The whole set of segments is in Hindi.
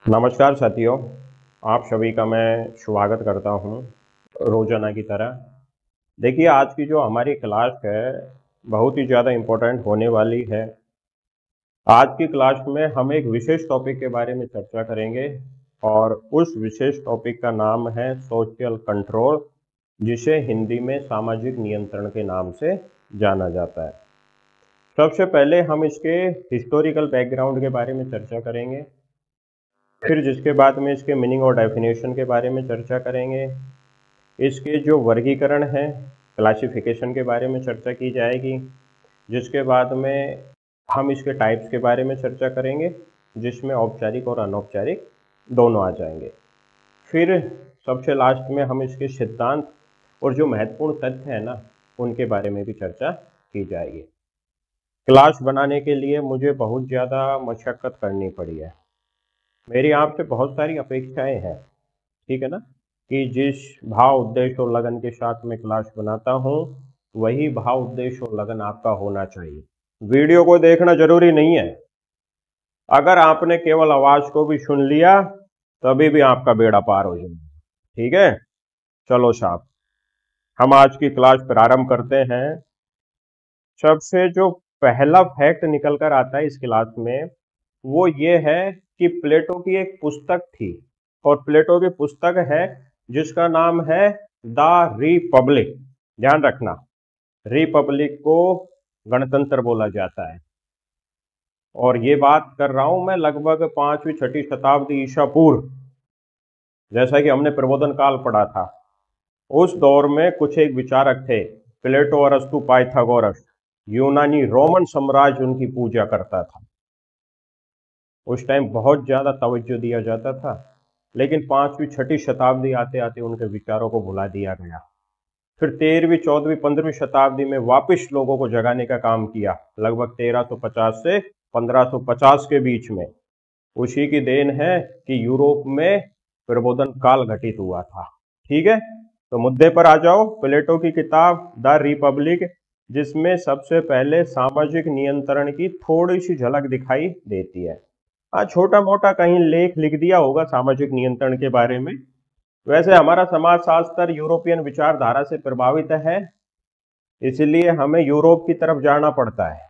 नमस्कार साथियों, आप सभी का मैं स्वागत करता हूं रोजाना की तरह। देखिए, आज की जो हमारी क्लास है बहुत ही ज़्यादा इम्पोर्टेंट होने वाली है। आज की क्लास में हम एक विशेष टॉपिक के बारे में चर्चा करेंगे और उस विशेष टॉपिक का नाम है सोशल कंट्रोल, जिसे हिंदी में सामाजिक नियंत्रण के नाम से जाना जाता है। सबसे पहले हम इसके हिस्टोरिकल बैकग्राउंड के बारे में चर्चा करेंगे, फिर जिसके बाद में इसके मीनिंग और डेफिनेशन के बारे में चर्चा करेंगे। इसके जो वर्गीकरण है, क्लासिफिकेशन के बारे में चर्चा की जाएगी। जिसके बाद में हम इसके टाइप्स के बारे में चर्चा करेंगे, जिसमें औपचारिक और अनौपचारिक दोनों आ जाएंगे। फिर सबसे लास्ट में हम इसके सिद्धांत और जो महत्वपूर्ण तथ्य है ना, उनके बारे में भी चर्चा की जाएगी। क्लास बनाने के लिए मुझे बहुत ज़्यादा मशक्क़त करनी पड़ी है। मेरी आपसे बहुत सारी अपेक्षाएं हैं, ठीक है ना, कि जिस भाव उद्देश्य और लगन के साथ मैं क्लास बनाता हूँ, वही भाव उद्देश्य और लगन आपका होना चाहिए। वीडियो को देखना जरूरी नहीं है। अगर आपने केवल आवाज को भी सुन लिया, तभी भी आपका बेड़ा पार हो जाएगा। ठीक है, चलो साहब, हम आज की क्लास प्रारंभ करते हैं। सबसे जो पहला फैक्ट निकल कर आता है इस क्लास में, वो ये है कि प्लेटो की एक पुस्तक थी, और प्लेटो की पुस्तक है जिसका नाम है द रिपब्लिक। ध्यान रखना, रिपब्लिक को गणतंत्र बोला जाता है। और ये बात कर रहा हूं मैं लगभग 5वीं 6वीं शताब्दी ईसा पूर्व। जैसा कि हमने प्रबोधन काल पढ़ा था, उस दौर में कुछ एक विचारक थे, प्लेटो, अरस्तु, पाइथागोरस। यूनानी रोमन साम्राज्य उनकी पूजा करता था। उस टाइम बहुत ज़्यादा तवज्जो दिया जाता था, लेकिन 5वीं 6वीं शताब्दी आते आते उनके विचारों को भुला दिया गया। फिर 13वीं 14वीं 15वीं शताब्दी में वापस लोगों को जगाने का काम किया, लगभग 1350 से 1550 के बीच में। उसी की देन है कि यूरोप में प्रबोधन काल घटित हुआ था। ठीक है, तो मुद्दे पर आ जाओ। प्लेटो की किताब द रिपब्लिक, जिसमें सबसे पहले सामाजिक नियंत्रण की थोड़ी सी झलक दिखाई देती है। हाँ, छोटा मोटा कहीं लेख लिख दिया होगा सामाजिक नियंत्रण के बारे में। वैसे हमारा समाज शास्त्र यूरोपियन विचारधारा से प्रभावित है, इसलिए हमें यूरोप की तरफ जाना पड़ता है।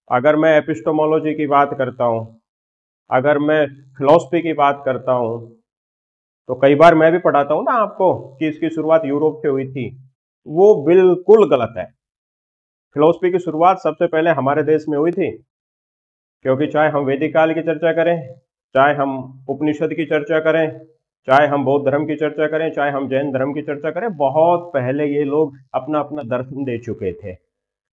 अगर मैं एपिस्टोमोलॉजी की बात करता हूँ, अगर मैं फिलॉसफी की बात करता हूँ, तो कई बार मैं भी पढ़ाता हूँ ना आपको कि इसकी शुरुआत यूरोप से हुई थी। वो बिल्कुल गलत है। फिलॉसफी की शुरुआत सबसे पहले हमारे देश में हुई थी, क्योंकि चाहे हम वैदिक काल की चर्चा करें, चाहे हम उपनिषद की चर्चा करें, चाहे हम बौद्ध धर्म की चर्चा करें, चाहे हम जैन धर्म की चर्चा करें, बहुत पहले ये लोग अपना अपना दर्शन दे चुके थे।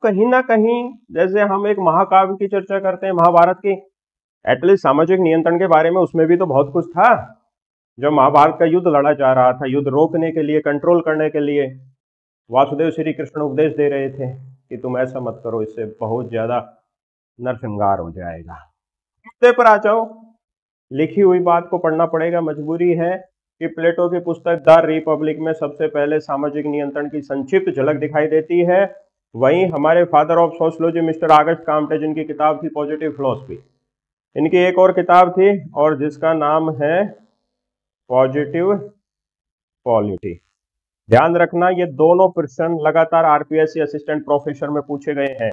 कहीं ना कहीं जैसे हम एक महाकाव्य की चर्चा करते हैं, महाभारत की, एटलीस्ट सामाजिक नियंत्रण के बारे में उसमें भी तो बहुत कुछ था। जब महाभारत का युद्ध लड़ा जा रहा था, युद्ध रोकने के लिए, कंट्रोल करने के लिए वासुदेव श्री कृष्ण उपदेश दे रहे थे कि तुम ऐसा मत करो, इससे बहुत ज्यादा नरसंहार हो जाएगा। मुद्दे पर आ जाओ। लिखी हुई बात को पढ़ना पड़ेगा, मजबूरी है कि प्लेटो की पुस्तक द रिपब्लिक में सबसे पहले सामाजिक नियंत्रण की संक्षिप्त झलक दिखाई देती है। वहीं हमारे father of sociology mister August Comte, जिनकी किताब थी पॉजिटिव फिलॉसफी, इनकी एक और किताब थी और जिसका नाम है पॉजिटिव पॉलिटी। ध्यान रखना, ये दोनों प्रश्न लगातार आरपीएससी असिस्टेंट प्रोफेसर में पूछे गए हैं।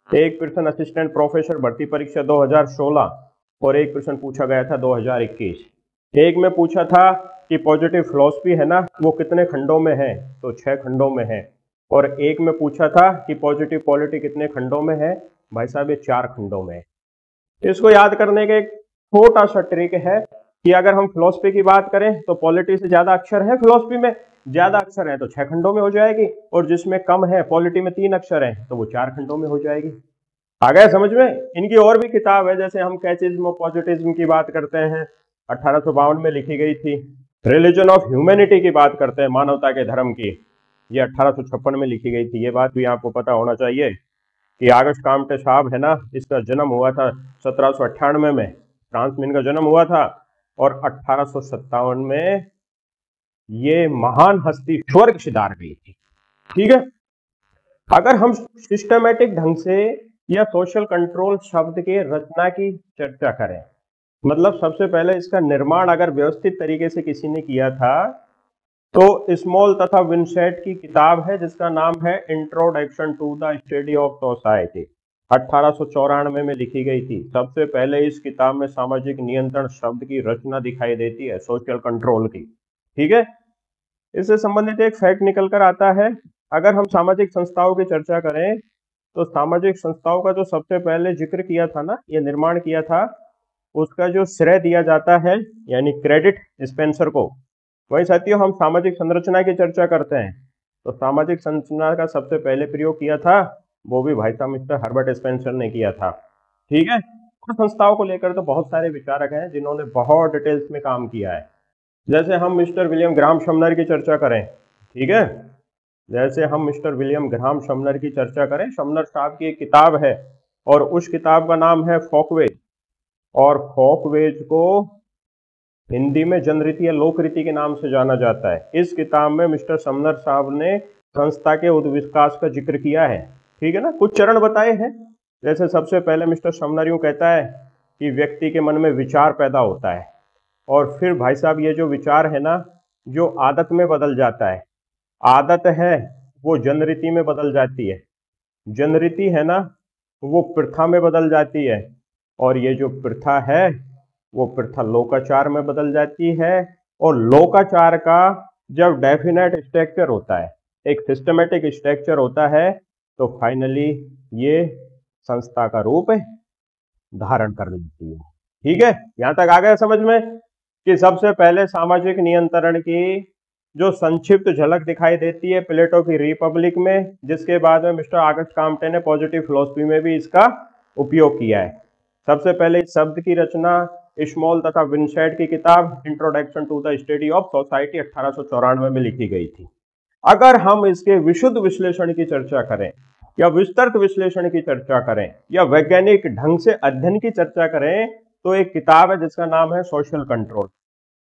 एक प्रश्न असिस्टेंट प्रोफेसर भर्ती परीक्षा 2016 और एक प्रश्न पूछा गया था 2021। एक में पूछा था कि पॉजिटिव फिलॉसफी है ना, वो कितने खंडों में है, तो 6 खंडों में है। और एक में पूछा था कि पॉजिटिव पॉलिटी कितने खंडों में है, भाई साहब ये 4 खंडों में है। इसको याद करने का एक छोटा सा ट्रिक है कि अगर हम फिलॉसफी की बात करें तो पॉलिटी से ज्यादा अक्षर है फिलॉसफी में, ज्यादा अक्षर है तो 6 खंडों में हो जाएगी, और जिसमें कम है, पॉलिटी में 3 अक्षर है, तो वो 4 खंडों में हो जाएगी। आ गया समझ में? इनकी और भी किताब है, जैसे हम कैचिज्म ऑफ पॉजिटिज्म की बात करते हैं, 1852 में लिखी गई थी। रिलीजन ऑफ ह्यूमैनिटी की बात करते हैं, मानवता के धर्म की, ये 1856 में लिखी गई थी। ये बात भी आपको पता होना चाहिए कि ऑगस्ट कॉम्टे साहब है ना, इसका जन्म हुआ था 1798 में, फ्रांस में इनका जन्म हुआ था, और 1857 में ये महान हस्ती स्वर्ग सिधार गई थी। ठीक है, अगर हम सिस्टमेटिक ढंग से या सोशल कंट्रोल शब्द के रचना की चर्चा करें, मतलब सबसे पहले इसका निर्माण अगर व्यवस्थित तरीके से किसी ने किया था तो स्मॉल तथा विंसेंट की किताब है जिसका नाम है introduction to the study of society, 1894 में लिखी गई थी। सबसे पहले इस किताब में सामाजिक नियंत्रण शब्द की रचना दिखाई देती है, सोशल कंट्रोल की। ठीक है, इससे संबंधित एक फैक्ट निकल कर आता है। अगर हम सामाजिक संस्थाओं की चर्चा करें तो सामाजिक संस्थाओं का जो सबसे पहले जिक्र किया था ना, ये निर्माण किया था, उसका जो श्रेय दिया जाता है यानी क्रेडिट स्पेंसर को। वही साथियों, हम सामाजिक संरचना की चर्चा करते हैं तो सामाजिक संरचना का सबसे पहले प्रयोग किया था वो भी भाई साहब मिस्टर हर्बर्ट स्पेंसर ने किया था। ठीक है, और संस्थाओं को लेकर तो बहुत सारे विचारक हैं जिन्होंने बहुत डिटेल्स में काम किया है। जैसे हम मिस्टर विलियम ग्राम शमनर की चर्चा करें, ठीक है, जैसे हम मिस्टर विलियम ग्राम शमनर की चर्चा करें, शमनर साहब की एक किताब है और उस किताब का नाम है फोकवेज, और फोकवेज को हिंदी में जनरीति या लोकरीति के नाम से जाना जाता है। इस किताब में मिस्टर समनर साहब ने संस्था के उद्विकास का जिक्र किया है। ठीक है ना, कुछ चरण बताए हैं। जैसे सबसे पहले मिस्टर समनर यूं कहता है कि व्यक्ति के मन में विचार पैदा होता है और फिर भाई साहब ये जो विचार है ना, जो आदत में बदल जाता है, आदत है वो जनरीति में बदल जाती है, जनरीति है ना वो प्रथा में बदल जाती है, और ये जो प्रथा है वो प्रथा लोकाचार में बदल जाती है, और लोकाचार का जब डेफिनेट स्ट्रक्चर होता है, एक सिस्टमेटिक स्ट्रक्चर होता है, तो फाइनली ये संस्था का रूप धारण कर लेती है। ठीक है, यहां तक आ गया समझ में कि सबसे पहले सामाजिक नियंत्रण की जो संक्षिप्त झलक दिखाई देती है प्लेटो की रिपब्लिक में, जिसके बाद में मिस्टर ऑगस्ट कॉम्टे ने पॉजिटिव फिलॉसफी में भी इसका उपयोग किया है। सबसे पहले इस शब्द की रचना स्मॉल तथा विंसेंट की किताब introduction to the study of society 1894 में लिखी गई थी। अगर हम इसके विशुद्ध विश्लेषण की चर्चा करें या विस्तृत विश्लेषण की चर्चा करें या वैज्ञानिक ढंग से अध्ययन की चर्चा करें तो एक किताब है जिसका नाम है सोशल कंट्रोल।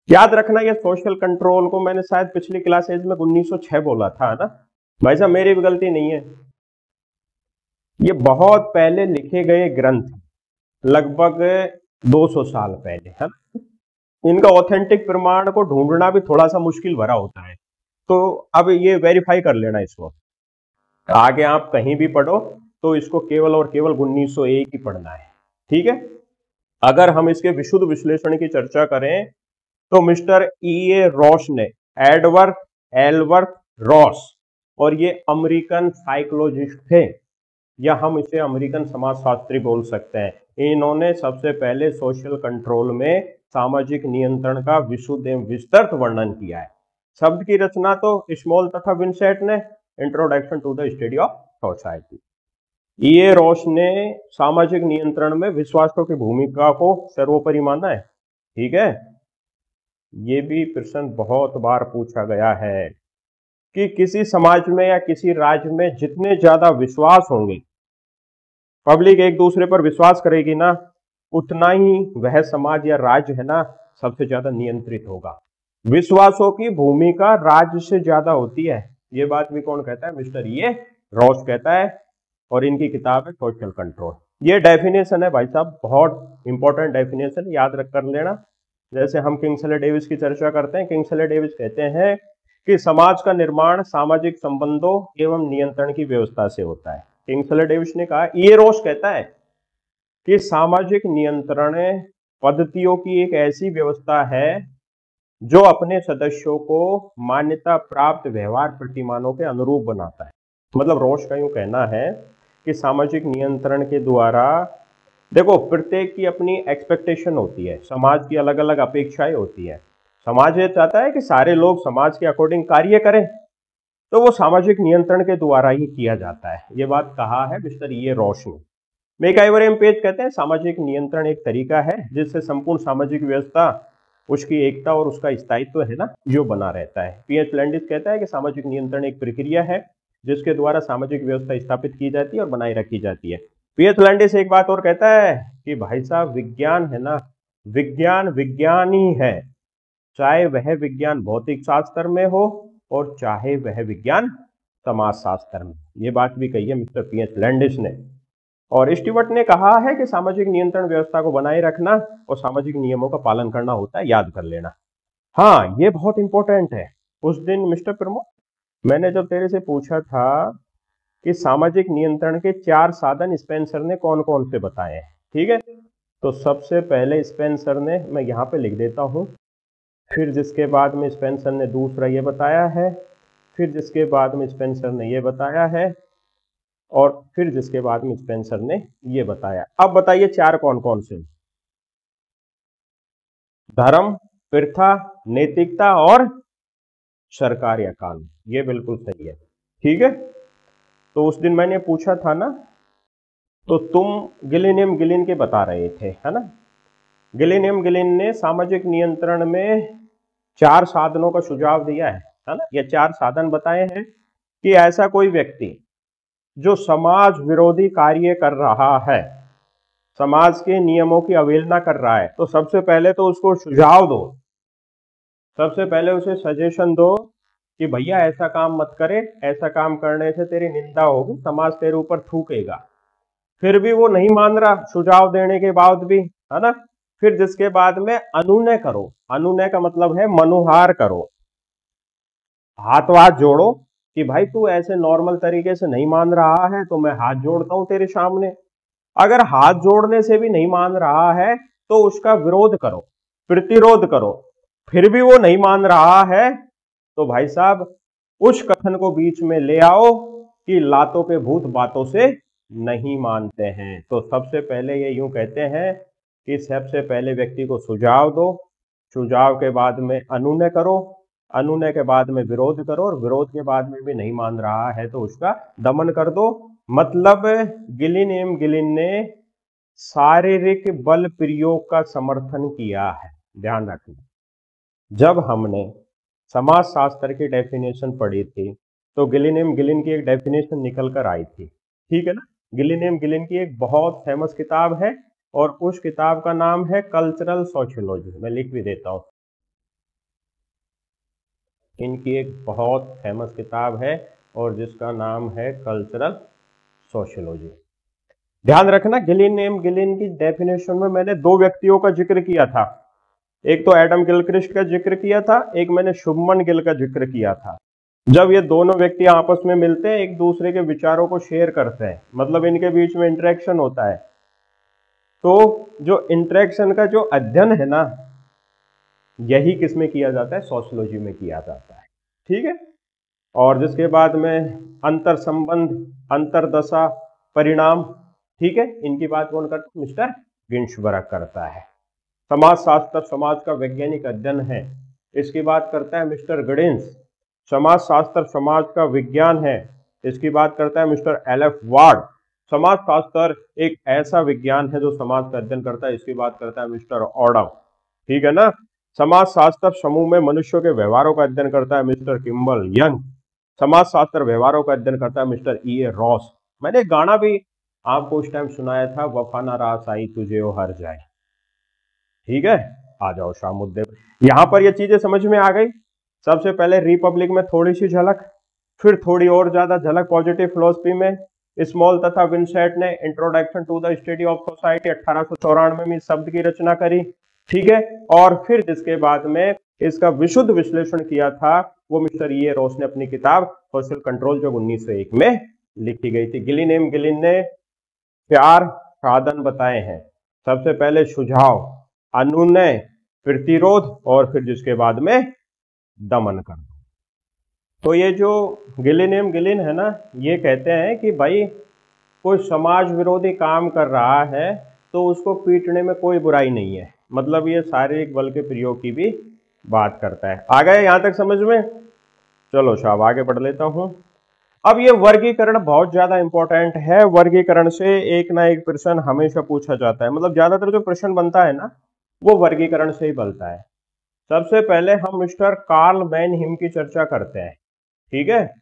याद रखना, ये सोशल कंट्रोल को मैंने शायद पिछली क्लासेज में 1906 बोला था ना भाई साहब, मेरी भी गलती नहीं है। ये बहुत पहले लिखे गए ग्रंथ, लगभग 200 साल पहले, है ना। इनका ऑथेंटिक प्रमाण को ढूंढना भी थोड़ा सा मुश्किल भरा होता है, तो अब ये वेरीफाई कर लेना इसको। आगे आप कहीं भी पढ़ो तो इसको केवल और केवल 1901 ही पढ़ना है। ठीक है, अगर हम इसके विशुद्ध विश्लेषण की चर्चा करें तो मिस्टर E.A. रॉस ने, एडवर्ड एल्बर्ट रॉस, और ये अमेरिकन साइकोलॉजिस्ट थे या हम इसे अमेरिकन समाजशास्त्री बोल सकते हैं। इन्होंने सबसे पहले सोशल कंट्रोल में सामाजिक नियंत्रण का विशुद्ध एवं विस्तृत वर्णन किया है। शब्द की रचना तो स्मॉल तथा विंसेंट ने, introduction to the study of society. E.A. Ross ने सामाजिक नियंत्रण में विश्वासों की भूमिका को सर्वोपरि माना है। ठीक है, ये भी प्रश्न बहुत बार पूछा गया है कि किसी समाज में या किसी राज्य में जितने ज्यादा विश्वास होंगे, पब्लिक एक दूसरे पर विश्वास करेगी ना, उतना ही वह समाज या राज्य है ना सबसे ज्यादा नियंत्रित होगा। विश्वासों की भूमिका राज्य से ज्यादा होती है। ये बात भी कौन कहता है? Mister E.A. रॉस कहता है, और इनकी किताब है सोशल कंट्रोल। ये डेफिनेशन है भाई साहब, बहुत इंपॉर्टेंट डेफिनेशन, याद रख कर लेना। जैसे हम किंग्सले डेविस की चर्चा करते हैं, किंग्सले डेविस कहते हैं कि समाज का निर्माण सामाजिक संबंधों एवं नियंत्रण की व्यवस्था से होता है। किंग्सले डेविस ने कहा, ये रोज कहता है कि सामाजिक नियंत्रण पद्धतियों की एक ऐसी व्यवस्था है जो अपने सदस्यों को मान्यता प्राप्त व्यवहार प्रतिमानों के अनुरूप बनाता है। मतलब रोश का यूं कहना है कि सामाजिक नियंत्रण के द्वारा, देखो प्रत्येक की अपनी एक्सपेक्टेशन होती है, समाज की अलग अलग अपेक्षाएं होती है। समाज ये चाहता है कि सारे लोग समाज के अकॉर्डिंग कार्य करें, तो वो सामाजिक नियंत्रण के द्वारा ही किया जाता है। ये बात कहा है मिस्टर E.A. रॉस ने। मैकआइवर पेज कहते हैं सामाजिक नियंत्रण एक तरीका है जिससे संपूर्ण सामाजिक व्यवस्था, उसकी एकता और उसका स्थायित्व है ना जो बना रहता है। P.H. लैंडिस कहता है कि सामाजिक नियंत्रण एक प्रक्रिया है जिसके द्वारा सामाजिक व्यवस्था स्थापित की जाती है और बनाए रखी जाती है। P.H. लैंडिस एक बात और कहता है कि भाई साहब विज्ञान है ना, विज्ञान विज्ञान ही है, चाहे वह विज्ञान भौतिक शास्त्र में हो और चाहे वह विज्ञान समाज शास्त्र में। ये बात भी कही है मिस्टर P.H. लैंडिस ने। और स्टीवर्ट ने कहा है कि सामाजिक नियंत्रण व्यवस्था को बनाए रखना और सामाजिक नियमों का पालन करना होता है, याद कर लेना। हाँ, ये बहुत इंपॉर्टेंट है। उस दिन मिस्टर प्रमोद, मैंने जब तेरे से पूछा था कि सामाजिक नियंत्रण के 4 साधन स्पेंसर ने कौन कौन से बताए हैं, ठीक है, तो सबसे पहले स्पेंसर ने, मैं यहाँ पे लिख देता हूँ, फिर जिसके बाद में स्पेंसर ने दूसरा ये बताया है, फिर जिसके बाद में स्पेंसर ने ये बताया है, और फिर जिसके बाद में स्पेंसर ने ये बताया। अब बताइए 4 कौन कौन से? धर्म, प्रथा, नैतिकता और सरकार या कानून। ये बिल्कुल सही है, ठीक है। तो उस दिन मैंने पूछा था ना, तो तुम गिलिनियम गिलिन के बता रहे थे, है ना। गिलिनियम गिलिन ने सामाजिक नियंत्रण में 4 साधनों का सुझाव दिया है ना। ये 4 साधन बताए हैं कि ऐसा कोई व्यक्ति जो समाज विरोधी कार्य कर रहा है, समाज के नियमों की अवहेलना कर रहा है, तो सबसे पहले तो उसको सुझाव दो, सबसे पहले उसे सजेशन दो कि भैया ऐसा काम मत करे, ऐसा काम करने से तेरी निंदा होगी, समाज तेरे ऊपर थूकेगा। फिर भी वो नहीं मान रहा सुझाव देने के बाद भी, है ना। फिर जिसके बाद में अनुनय करो, अनुनय का मतलब है मनुहार करो, हाथ वाथ जोड़ो कि भाई तू ऐसे नॉर्मल तरीके से नहीं मान रहा है तो मैं हाथ जोड़ता हूं तेरे सामने। अगर हाथ जोड़ने से भी नहीं मान रहा है तो उसका विरोध करो, प्रतिरोध करो। फिर भी वो नहीं मान रहा है तो भाई साहब उस कथन को बीच में ले आओ कि लातों के भूत बातों से नहीं मानते हैं। तो सबसे पहले ये यूं कहते हैं कि सबसे पहले व्यक्ति को सुझाव दो, सुझाव के बाद में अनुनय करो, अनुनय के बाद में विरोध करो, और विरोध के बाद में भी नहीं मान रहा है तो उसका दमन कर दो। मतलब गिलिनियम गिलिन ने शारीरिक बल प्रयोग का समर्थन किया है। ध्यान रखना, जब हमने समाज शास्त्र की डेफिनेशन पढ़ी थी तो गिलिनियम गिलिन की एक डेफिनेशन निकल कर आई थी, ठीक है ना। गिलिनियम गिलिन की एक बहुत फेमस किताब है और उस किताब का नाम है कल्चरल सोशियोलॉजी। मैं लिख भी देता हूं, इनकी एक बहुत फेमस किताब है और जिसका नाम है कल्चरल सोशियोलॉजी। ध्यान रखना, गिलिनियम गिलिन की डेफिनेशन में मैंने 2 व्यक्तियों का जिक्र किया था, एक तो एडम गिलक्रिस्ट का जिक्र किया था, एक मैंने शुभमन गिल का जिक्र किया था। जब ये दोनों व्यक्ति आपस में मिलते हैं, एक दूसरे के विचारों को शेयर करते हैं, मतलब इनके बीच में इंटरेक्शन होता है। तो जो इंटरेक्शन का जो अध्ययन है ना, यही किस में किया जाता है? सोशियोलॉजी में किया जाता है, ठीक है। और जिसके बाद में अंतर संबंध, अंतरदशा, परिणाम, ठीक है, इनकी बात कौन करता है? मिस्टर गिन्सबर्ग करता है। समाज शास्त्र समाज का वैज्ञानिक अध्ययन है, इसकी बात करता है मिस्टर गडिन्स। समाज शास्त्र समाज का विज्ञान है, इसकी बात करता है मिस्टर एलएफ वार्ड। समाज शास्त्र एक ऐसा विज्ञान है जो समाज का अध्ययन करता है, इसकी बात करता है मिस्टर ऑडम, ठीक है ना। समाज शास्त्र समूह में मनुष्यों के व्यवहारों का अध्ययन करता है मिस्टर किम्बल यंग। समाज शास्त्र व्यवहारों का अध्ययन करता है मिस्टर E.A. रॉस। मैंने गाना भी आपको उस टाइम सुनाया था, वफा ना रास आई तुझे ओ हर जाए, ठीक है। आ जाओ शाह मुद्दे पर। यहां पर ये चीजें समझ में आ गई। सबसे पहले रिपब्लिक में थोड़ी सी झलक, फिर थोड़ी और ज्यादा झलक पॉजिटिव फिलोसफी में। स्मॉल तथा विंसेंट ने introduction to the study of society 1894 में शब्द की रचना करी, ठीक है। और फिर जिसके बाद में इसका विशुद्ध विश्लेषण किया था वो मिस्टर E.A. रॉस ने अपनी किताब सोशल कंट्रोल जो 1901 में लिखी गई थी। गिलिनियम गिलिन ने 4 साधन बताए हैं, सबसे पहले सुझाव, अनुनय, प्रतिरोध, और फिर जिसके बाद में दमन करना। तो ये जो गिलिनियम गिलिन है ना, ये कहते हैं कि भाई कोई समाज विरोधी काम कर रहा है तो उसको पीटने में कोई बुराई नहीं है। मतलब ये शारीरिक बल के प्रयोग की भी बात करता है। आ गए यहां तक समझ में? चलो साहब आगे बढ़ लेता हूं। अब ये वर्गीकरण बहुत ज्यादा इंपॉर्टेंट है। वर्गीकरण से एक ना एक प्रश्न हमेशा पूछा जाता है, मतलब ज्यादातर जो प्रश्न बनता है ना वो वर्गीकरण से ही बनता है। सबसे पहले हम मिस्टर कार्ल मैनहीम की चर्चा करते हैं, ठीक है।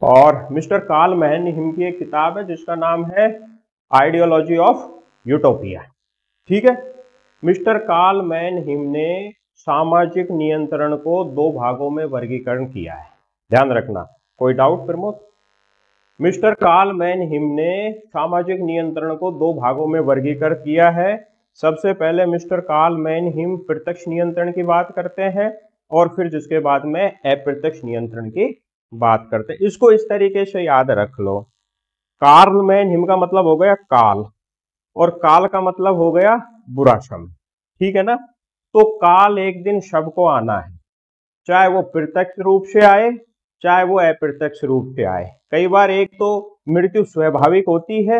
और मिस्टर कार्ल मैनहीम की एक किताब है जिसका नाम है आइडियोलॉजी ऑफ यूटोपिया, ठीक है। मिस्टर कार्ल मैनहीम ने सामाजिक नियंत्रण को 2 भागों में वर्गीकरण किया है। ध्यान रखना, कोई डाउट प्रमोद? मिस्टर कार्ल मैनहिम ने सामाजिक नियंत्रण को दो भागों में वर्गीकृत किया है। सबसे पहले मिस्टर कार्ल मैनहिम प्रत्यक्ष नियंत्रण की बात करते हैं और फिर जिसके बाद में अप्रत्यक्ष नियंत्रण की बात करते हैं। इसको इस तरीके से याद रख लो, कार्ल मैनहिम का मतलब हो गया काल और काल का मतलब हो गया बुरा समय, ठीक है ना। तो काल एक दिन सबको आना है, चाहे वो प्रत्यक्ष रूप से आए चाहे वो अप्रत्यक्ष रूप से आए। कई बार एक तो मृत्यु स्वाभाविक होती है,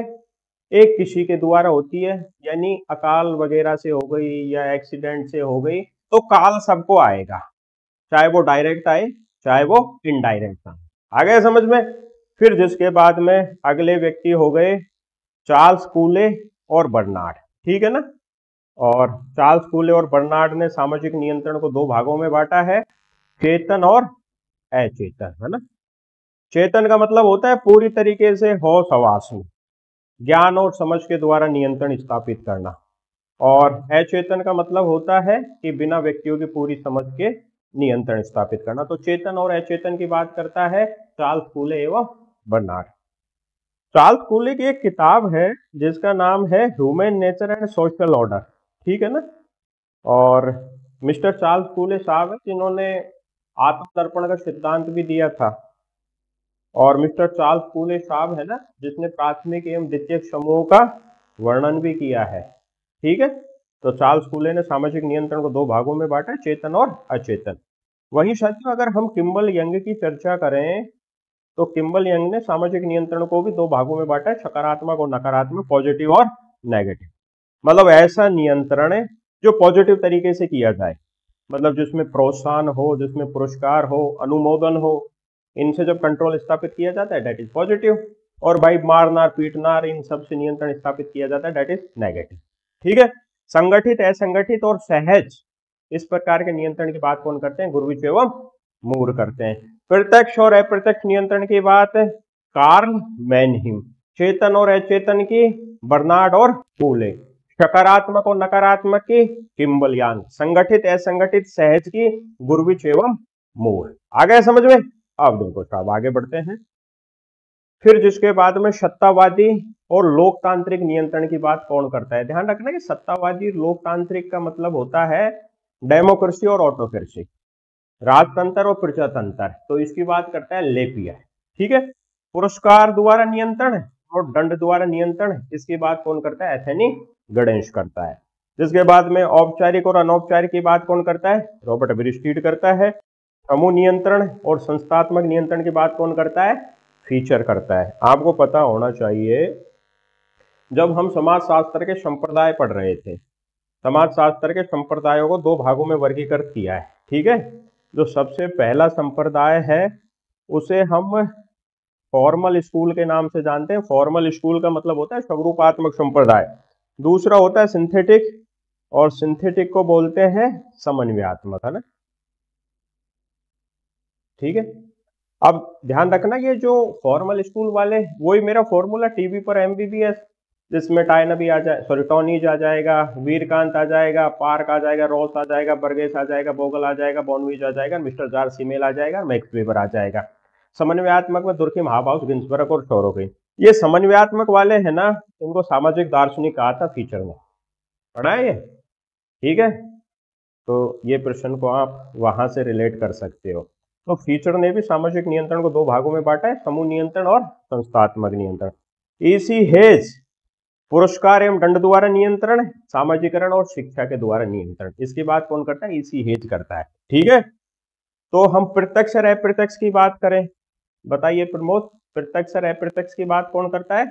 एक किसी के द्वारा होती है, यानी अकाल वगैरह से हो गई या एक्सीडेंट से हो गई, तो काल सबको आएगा, चाहे वो डायरेक्ट आए चाहे वो इनडायरेक्ट आए। आ गए समझ में। फिर जिसके बाद में अगले व्यक्ति हो गए चार्ल्स कूले और बर्नार्ड, ठीक है ना। और चार्ल्स कूले और बर्नार्ड ने सामाजिक नियंत्रण को दो भागों में बांटा है, चेतन और अचेतन, है ना। चेतन का मतलब होता है पूरी तरीके से होश हवास में ज्ञान और समझ के द्वारा नियंत्रण स्थापित करना, और अचेतन का मतलब होता है कि बिना व्यक्तियों की पूरी समझ के नियंत्रण स्थापित करना। तो चेतन और अचेतन की बात करता है चार्ल्स कूले एवं बर्नार्ड। चार्ल्स कूले की एक किताब है जिसका नाम है human nature and social order, ठीक है ना। और मिस्टर चार्ल्स कूले साहब है जिन्होंने आत्मतर्पण का सिद्धांत भी दिया था, और मिस्टर चार्ल्स कूले साहब है ना जिसने प्राथमिक एवं द्वितीयक समूह का वर्णन भी किया है, ठीक है। तो चार्ल्स कूले ने सामाजिक नियंत्रण को दो भागों में बांटा, चेतन और अचेतन। वहीं साथियों अगर हम किम्बल यंग की चर्चा करें तो किम्बल यंग ने सामाजिक नियंत्रण को भी दो भागों में बांटा है, सकारात्मक और नकारात्मक, पॉजिटिव और नेगेटिव। मतलब ऐसा नियंत्रण है जो पॉजिटिव तरीके से किया जाए, मतलब जिसमें प्रोत्साहन हो, जिसमें पुरस्कार हो, अनुमोदन हो, इनसे जब कंट्रोल स्थापित किया जाता है दैट इज पॉजिटिव। और भाई मारनार पीटनार इन सब से नियंत्रण स्थापित किया जाता है दैट इज नेगेटिव, ठीक है। संगठित असंगठित और सहज इस प्रकार के नियंत्रण की बात कौन करते हैं? गुरविच एवं मूर करते हैं। प्रत्यक्ष और अप्रत्यक्ष नियंत्रण की बात कार्ल मैनहिम, चेतन और अचेतन की बर्नार्ड और कूले, सकारात्मक और नकारात्मक की किम्बल यांग, संगठित असंगठित सहज की गुरविच एवं मूर। आ गए समझ में। अब देखो साहब आगे बढ़ते हैं। फिर जिसके बाद में सत्तावादी और लोकतांत्रिक नियंत्रण की बात कौन करता है? ध्यान रखना कि सत्तावादी लोकतांत्रिक का मतलब होता है डेमोक्रेसी और ऑटोक्रेसी, राजतंत्र और प्रजातंत्र। तो इसकी बात करता है लेपियर, ठीक है। पुरस्कार द्वारा नियंत्रण और दंड द्वारा नियंत्रण, इसकी बात कौन करता है? एथेनी गणेश करता है। जिसके बाद में औपचारिक और अनौपचारिक की बात कौन करता है? रॉबर्ट ब्रिस्टीड करता है। समूह नियंत्रण और संस्थात्मक नियंत्रण की बात कौन करता है? फीचर करता है। आपको पता होना चाहिए जब हम समाजशास्त्र के संप्रदाय पढ़ रहे थे, समाजशास्त्र के संप्रदायों को दो भागों में वर्गीकृत किया है, ठीक है। जो सबसे पहला संप्रदाय है उसे हम फॉर्मल स्कूल के नाम से जानते हैं। फॉर्मल स्कूल का मतलब होता है स्वरूपात्मक संप्रदाय। दूसरा होता है सिंथेटिक, और सिंथेटिक को बोलते हैं समन्वयात्मक, है ना, ठीक है। अब ध्यान रखना ये जो फॉर्मल स्कूल वाले, वही मेरा फॉर्मूला टीवी पर एमबीबीएस, जिसमें टाइनबी आ जाए, सॉरी टॉनीज आ जाएगा, वीरकांत आ जाएगा, पार्क आ जाएगा, रॉस आ जाएगा, बर्गेस आ जाएगा, बोगल आ जाएगा, बॉनवीज आ जाएगा, मिस्टर जॉर्ज सीमेल आ जाएगा, मैक्स वेबर आ जाएगा। समन्वयात्मक में दुर्खिम, हाउस, गिन्सबर्ग और सोरोकिन। ये समन्वयात्मक वाले है ना, इनको सामाजिक दार्शनिक कहा था फीचर में, पढ़ा है ये, ठीक है। तो ये प्रश्न को आप वहां से रिलेट कर सकते हो। तो फीचर ने भी सामाजिक नियंत्रण को दो भागों में बांटा है, समूह नियंत्रण और संस्थात्मक नियंत्रण। ईसी हेज पुरस्कार एवं दंड द्वारा नियंत्रण, सामाजिकरण और शिक्षा के द्वारा नियंत्रण, इसकी बात कौन करता है? ईसी हेज करता है, ठीक है। तो हम प्रत्यक्ष और अप्रत्यक्ष की बात करें, बताइए प्रमोद, प्रत्यक्ष और अप्रत्यक्ष की बात कौन करता है?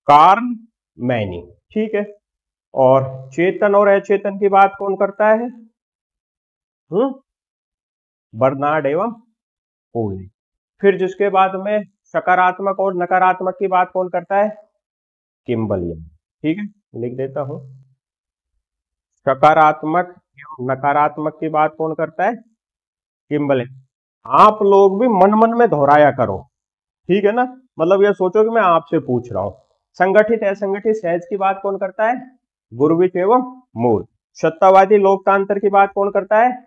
कार्ल मैनी, ठीक है। और चेतन और अचेतन की बात कौन करता है? बर्नार्ड एवं कूले। फिर जिसके बाद में सकारात्मक और नकारात्मक की बात कौन करता है? किम्बल यंग, ठीक है, लिख देता हूं। सकारात्मक एवं नकारात्मक की बात कौन करता है? Kimball Young. आप लोग भी मन मन में दोहराया करो, ठीक है ना, मतलब ये सोचो कि मैं आपसे पूछ रहा हूं। संगठित असंगठित सहज की बात कौन करता है? गुरविच एवं मूर। सत्तावादी लोकतंत्र की बात कौन करता है?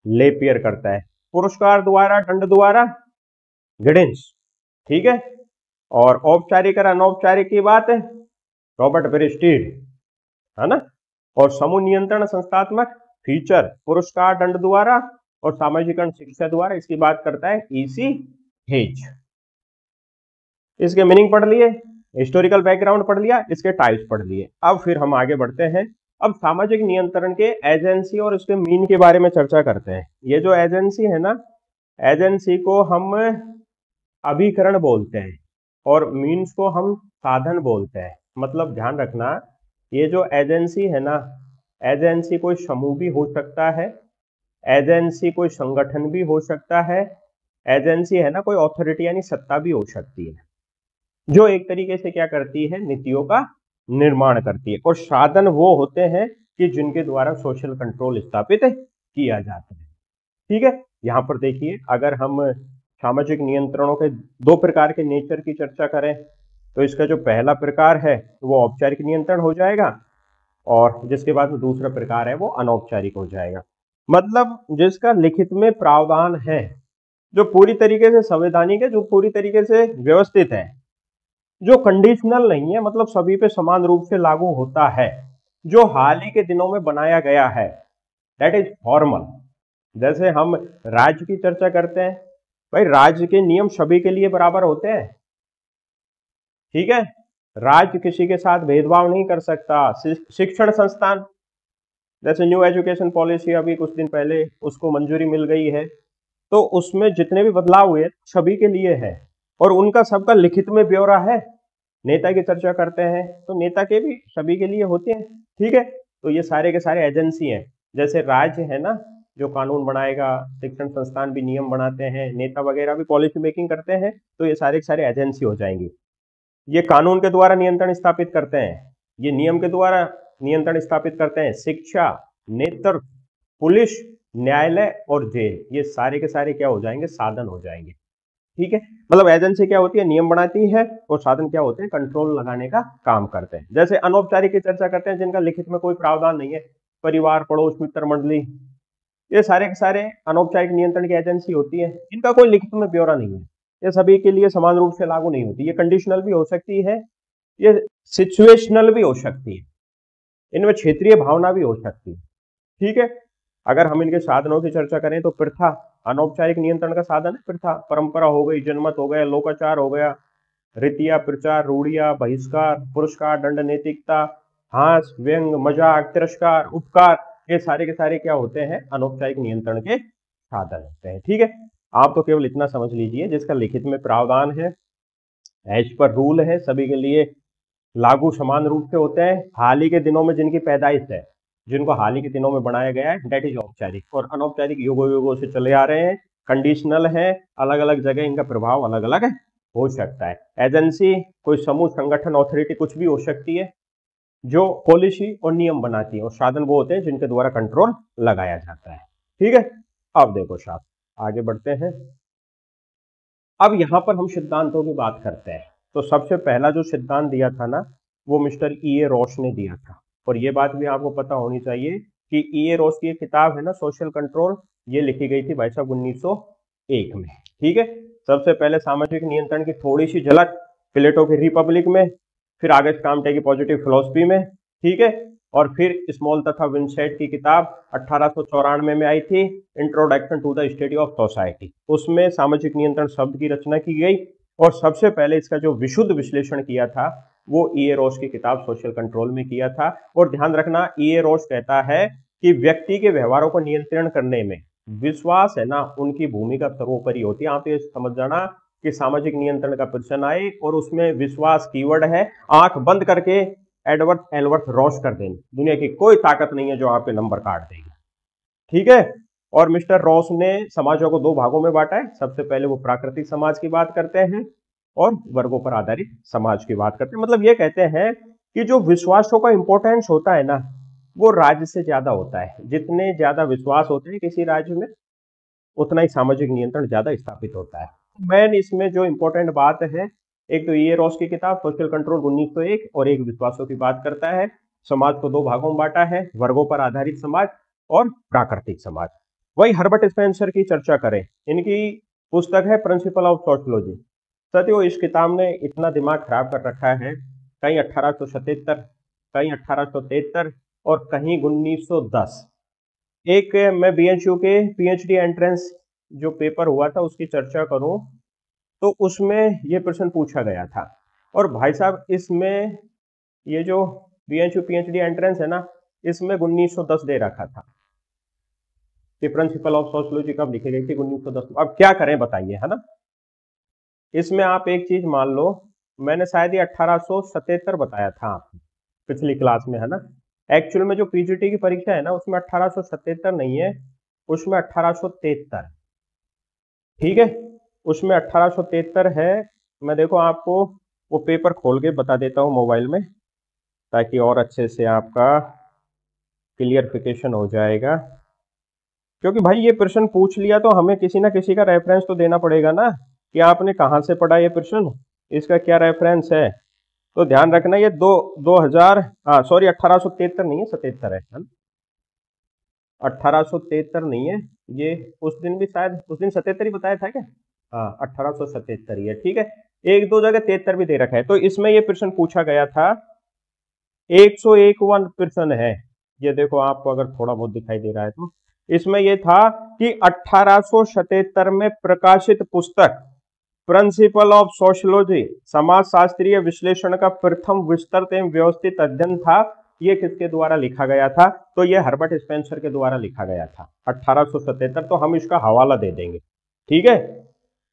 लेपियर करता है। पुरस्कार द्वारा दंड द्वारा गिडिंस, ठीक है। और औपचारिक और अनौपचारिक की बात है रॉबर्ट ब्रिस्टीड, है ना। और समूह नियंत्रण संस्थात्मक फीचर पुरस्कार दंड द्वारा और सामाजिकरण शिक्षा द्वारा, इसकी बात करता है ईसी हेज। इसके मीनिंग पढ़ लिए, हिस्टोरिकल बैकग्राउंड पढ़ लिया, इसके टाइप्स पढ़ लिए। अब फिर हम आगे बढ़ते हैं। अब सामाजिक नियंत्रण के एजेंसी और उसके मीन के बारे में चर्चा करते हैं। ये जो एजेंसी है ना, एजेंसी को हम अभिकरण बोलते हैं और मीन्स को हम साधन बोलते हैं। मतलब ध्यान रखना, ये जो एजेंसी है ना, एजेंसी कोई समूह भी हो सकता है, एजेंसी कोई संगठन भी हो सकता है, एजेंसी है ना कोई अथॉरिटी यानी सत्ता भी हो सकती है, जो एक तरीके से क्या करती है, नीतियों का निर्माण करती है। और साधन वो होते हैं कि जिनके द्वारा सोशल कंट्रोल स्थापित किया जाता है। ठीक है, यहाँ पर देखिए, अगर हम सामाजिक नियंत्रणों के दो प्रकार के नेचर की चर्चा करें तो इसका जो पहला प्रकार है वो औपचारिक नियंत्रण हो जाएगा और जिसके बाद में दूसरा प्रकार है वो अनौपचारिक हो जाएगा। मतलब जिसका लिखित में प्रावधान है, जो पूरी तरीके से संवैधानिक है, जो पूरी तरीके से व्यवस्थित है, जो कंडीशनल नहीं है, मतलब सभी पे समान रूप से लागू होता है, जो हाल ही के दिनों में बनाया गया है, दैट इज फॉर्मल। जैसे हम राज्य की चर्चा करते हैं, भाई राज्य के नियम सभी के लिए बराबर होते हैं, ठीक है। राज्य किसी के साथ भेदभाव नहीं कर सकता। शिक्षण संस्थान, जैसे न्यू एजुकेशन पॉलिसी अभी कुछ दिन पहले उसको मंजूरी मिल गई है, तो उसमें जितने भी बदलाव हुए सभी के लिए है और उनका सबका लिखित में ब्यौरा है। नेता की चर्चा करते हैं तो नेता के भी सभी के लिए होते हैं, ठीक है। तो ये सारे के सारे एजेंसी हैं। जैसे राज्य है ना जो कानून बनाएगा, शिक्षण संस्थान भी नियम बनाते हैं, नेता वगैरह भी पॉलिसी मेकिंग करते हैं, तो ये सारे के सारे एजेंसी हो जाएंगी। ये कानून के द्वारा नियंत्रण स्थापित करते हैं, ये नियम के द्वारा नियंत्रण स्थापित करते हैं। शिक्षा, नेतृत्व, पुलिस, न्यायालय और जेल, ये सारे के सारे क्या हो जाएंगे, साधन हो जाएंगे, ठीक है। मतलब एजेंसी क्या होती है, नियम बनाती है और साधन क्या होते हैं, कंट्रोल लगाने का काम करते हैं। जैसे अनौपचारिक की चर्चा करते हैं, जिनका लिखित में कोई प्रावधान नहीं है, परिवार, पड़ोस, मित्र मंडली, ये सारे के सारे अनौपचारिक नियंत्रण की एजेंसी होती है। इनका कोई लिखित में ब्यौरा नहीं है, ये सभी के लिए समान रूप से लागू नहीं होती, ये कंडीशनल भी हो सकती है, ये सिचुएशनल भी हो सकती है, इनमें क्षेत्रीय भावना भी हो सकती है, ठीक है। अगर हम इनके साधनों की चर्चा करें तो प्रथा अनौपचारिक नियंत्रण का साधन है। प्रथा परंपरा हो गई, जनमत हो गया, लोकाचार हो गया, रीतियां, प्रचार, रूढ़ियां, बहिष्कार, पुरस्कार, दंड, नैतिकता, हास, व्यंग, मजाक, तिरस्कार, उपकार, ये सारे के सारे क्या होते हैं, अनौपचारिक नियंत्रण के साधन होते हैं, ठीक है। आप तो केवल इतना समझ लीजिए, जिसका लिखित में प्रावधान है, एज पर रूल है, सभी के लिए लागू समान रूप से होते हैं, हाल ही के दिनों में जिनकी पैदाइश है, जिनको हाल ही के दिनों में बनाया गया है, डेट इज औपचारिक। और अनौपचारिक युगों युगों से चले आ रहे हैं, कंडीशनल है, अलग अलग जगह इनका प्रभाव अलग अलग हो सकता है। एजेंसी कोई समूह, संगठन, ऑथोरिटी कुछ भी हो सकती है, जो पॉलिसी और नियम बनाती है, और साधन वो होते हैं जिनके द्वारा कंट्रोल लगाया जाता है, ठीक है। अब देखो साहब, आगे बढ़ते हैं। अब यहां पर हम सिद्धांतों की बात करते हैं। तो सबसे पहला जो सिद्धांत दिया था ना, वो मिस्टर ई.ए. रॉस ने दिया था। और ये बात भी आपको पता होनी चाहिए कि ई.ए. रॉस की एक किताब है ना, सोशल कंट्रोल, ये लिखी गई थी भाई साहब 1901 में, ठीक है। सबसे पहले सामाजिक नियंत्रण की थोड़ी सी झलक प्लेटो की रिपब्लिक में, फिर आगस्ट काम्टे की पॉजिटिव फिलोसफी में, ठीक है। और फिर स्मॉल तथा विंसेंट की किताब 1894 में आई थी, introduction to the study of society, उसमें सामाजिक नियंत्रण शब्द की रचना की गई। और सबसे पहले इसका जो विशुद्ध विश्लेषण किया था वो ई.ए. रॉस की किताब सोशल कंट्रोल में किया था। और ध्यान रखना, ई.ए. रॉस कहता है कि व्यक्ति के व्यवहारों को नियंत्रण करने में विश्वास है ना, उनकी भूमिका सर्वोपरि होती है। आप ये समझ जाना कि सामाजिक नियंत्रण का प्रश्न आए और उसमें विश्वास कीवर्ड है, आंख बंद करके एडवर्ड एल्वर्थ रॉस कर देंगे, दुनिया की कोई ताकत नहीं है जो आपके नंबर काट देगी, ठीक है। और मिस्टर रॉस ने समाजों को दो भागों में बांटा है। सबसे पहले वो प्राकृतिक समाज की बात करते हैं और वर्गों पर आधारित समाज की बात करते हैं। मतलब ये कहते हैं कि जो विश्वासों का इंपॉर्टेंस होता है ना, वो राज्य से ज्यादा होता है। जितने ज्यादा विश्वास होते हैं किसी राज्य में, उतना ही सामाजिक नियंत्रण ज्यादा स्थापित होता है। मैन इसमें जो इंपॉर्टेंट बात है, एक तो ई.ए. रॉस की किताब सोशल कंट्रोल 1901 और एक विश्वासों की बात करता है। समाज को दो भागों में बांटा है, वर्गों पर आधारित समाज और प्राकृतिक समाज। वही हर्बर्ट स्पेंसर की चर्चा करें, इनकी पुस्तक है प्रिंसिपल ऑफ सोशियोलॉजी। साथियों इस किताब ने इतना दिमाग खराब कर रखा है, कहीं 1877, कहीं 1873 और कहीं 1910। एक मैं बीएचयू के पीएचडी एंट्रेंस जो पेपर हुआ था उसकी चर्चा करूं तो उसमें ये प्रश्न पूछा गया था। और भाई साहब इसमें ये जो बीएचयू पीएचडी एंट्रेंस है ना, इसमें 1910 दे रखा था कि प्रिंसिपल ऑफ सोशियोलॉजी कब लिखी गई थी, 1910। अब क्या करें बताइए, है ना। इसमें आप एक चीज मान लो, मैंने शायद ये 1877 बताया था आपको पिछली क्लास में, है ना। एक्चुअल में जो पीजीटी की परीक्षा है ना उसमें 1877 नहीं है, उसमें 1873, ठीक है, उसमें 1873 है। मैं देखो आपको वो पेपर खोल के बता देता हूँ मोबाइल में, ताकि और अच्छे से आपका क्लियरिफिकेशन हो जाएगा। क्योंकि भाई ये प्रश्न पूछ लिया तो हमें किसी ना किसी का रेफरेंस तो देना पड़ेगा ना, कि आपने कहाँ से पढ़ा ये प्रश्न, इसका क्या रेफरेंस है। तो ध्यान रखना ये 2000 हाँ सॉरी 1873 नहीं है, 77 है ना। 1873 नहीं है ये, उस दिन भी शायद उस दिन 77 ही बताया था क्या। हाँ 1877 ही है, ठीक है। एक दो जगह 73 भी दे रखा है। तो इसमें ये प्रश्न पूछा गया था, 101वां प्रश्न है ये, देखो आपको अगर थोड़ा बहुत दिखाई दे रहा है तो इसमें यह था कि 1877 में प्रकाशित पुस्तक प्रिंसिपल ऑफ सोशियोलॉजी समाजशास्त्रीय विश्लेषण का प्रथम विस्तृत एवं व्यवस्थित अध्ययन था, ये किसके द्वारा लिखा गया था। तो ये हर्बर्ट स्पेंसर के द्वारा लिखा गया था 1877। तो हम इसका हवाला दे देंगे, ठीक है।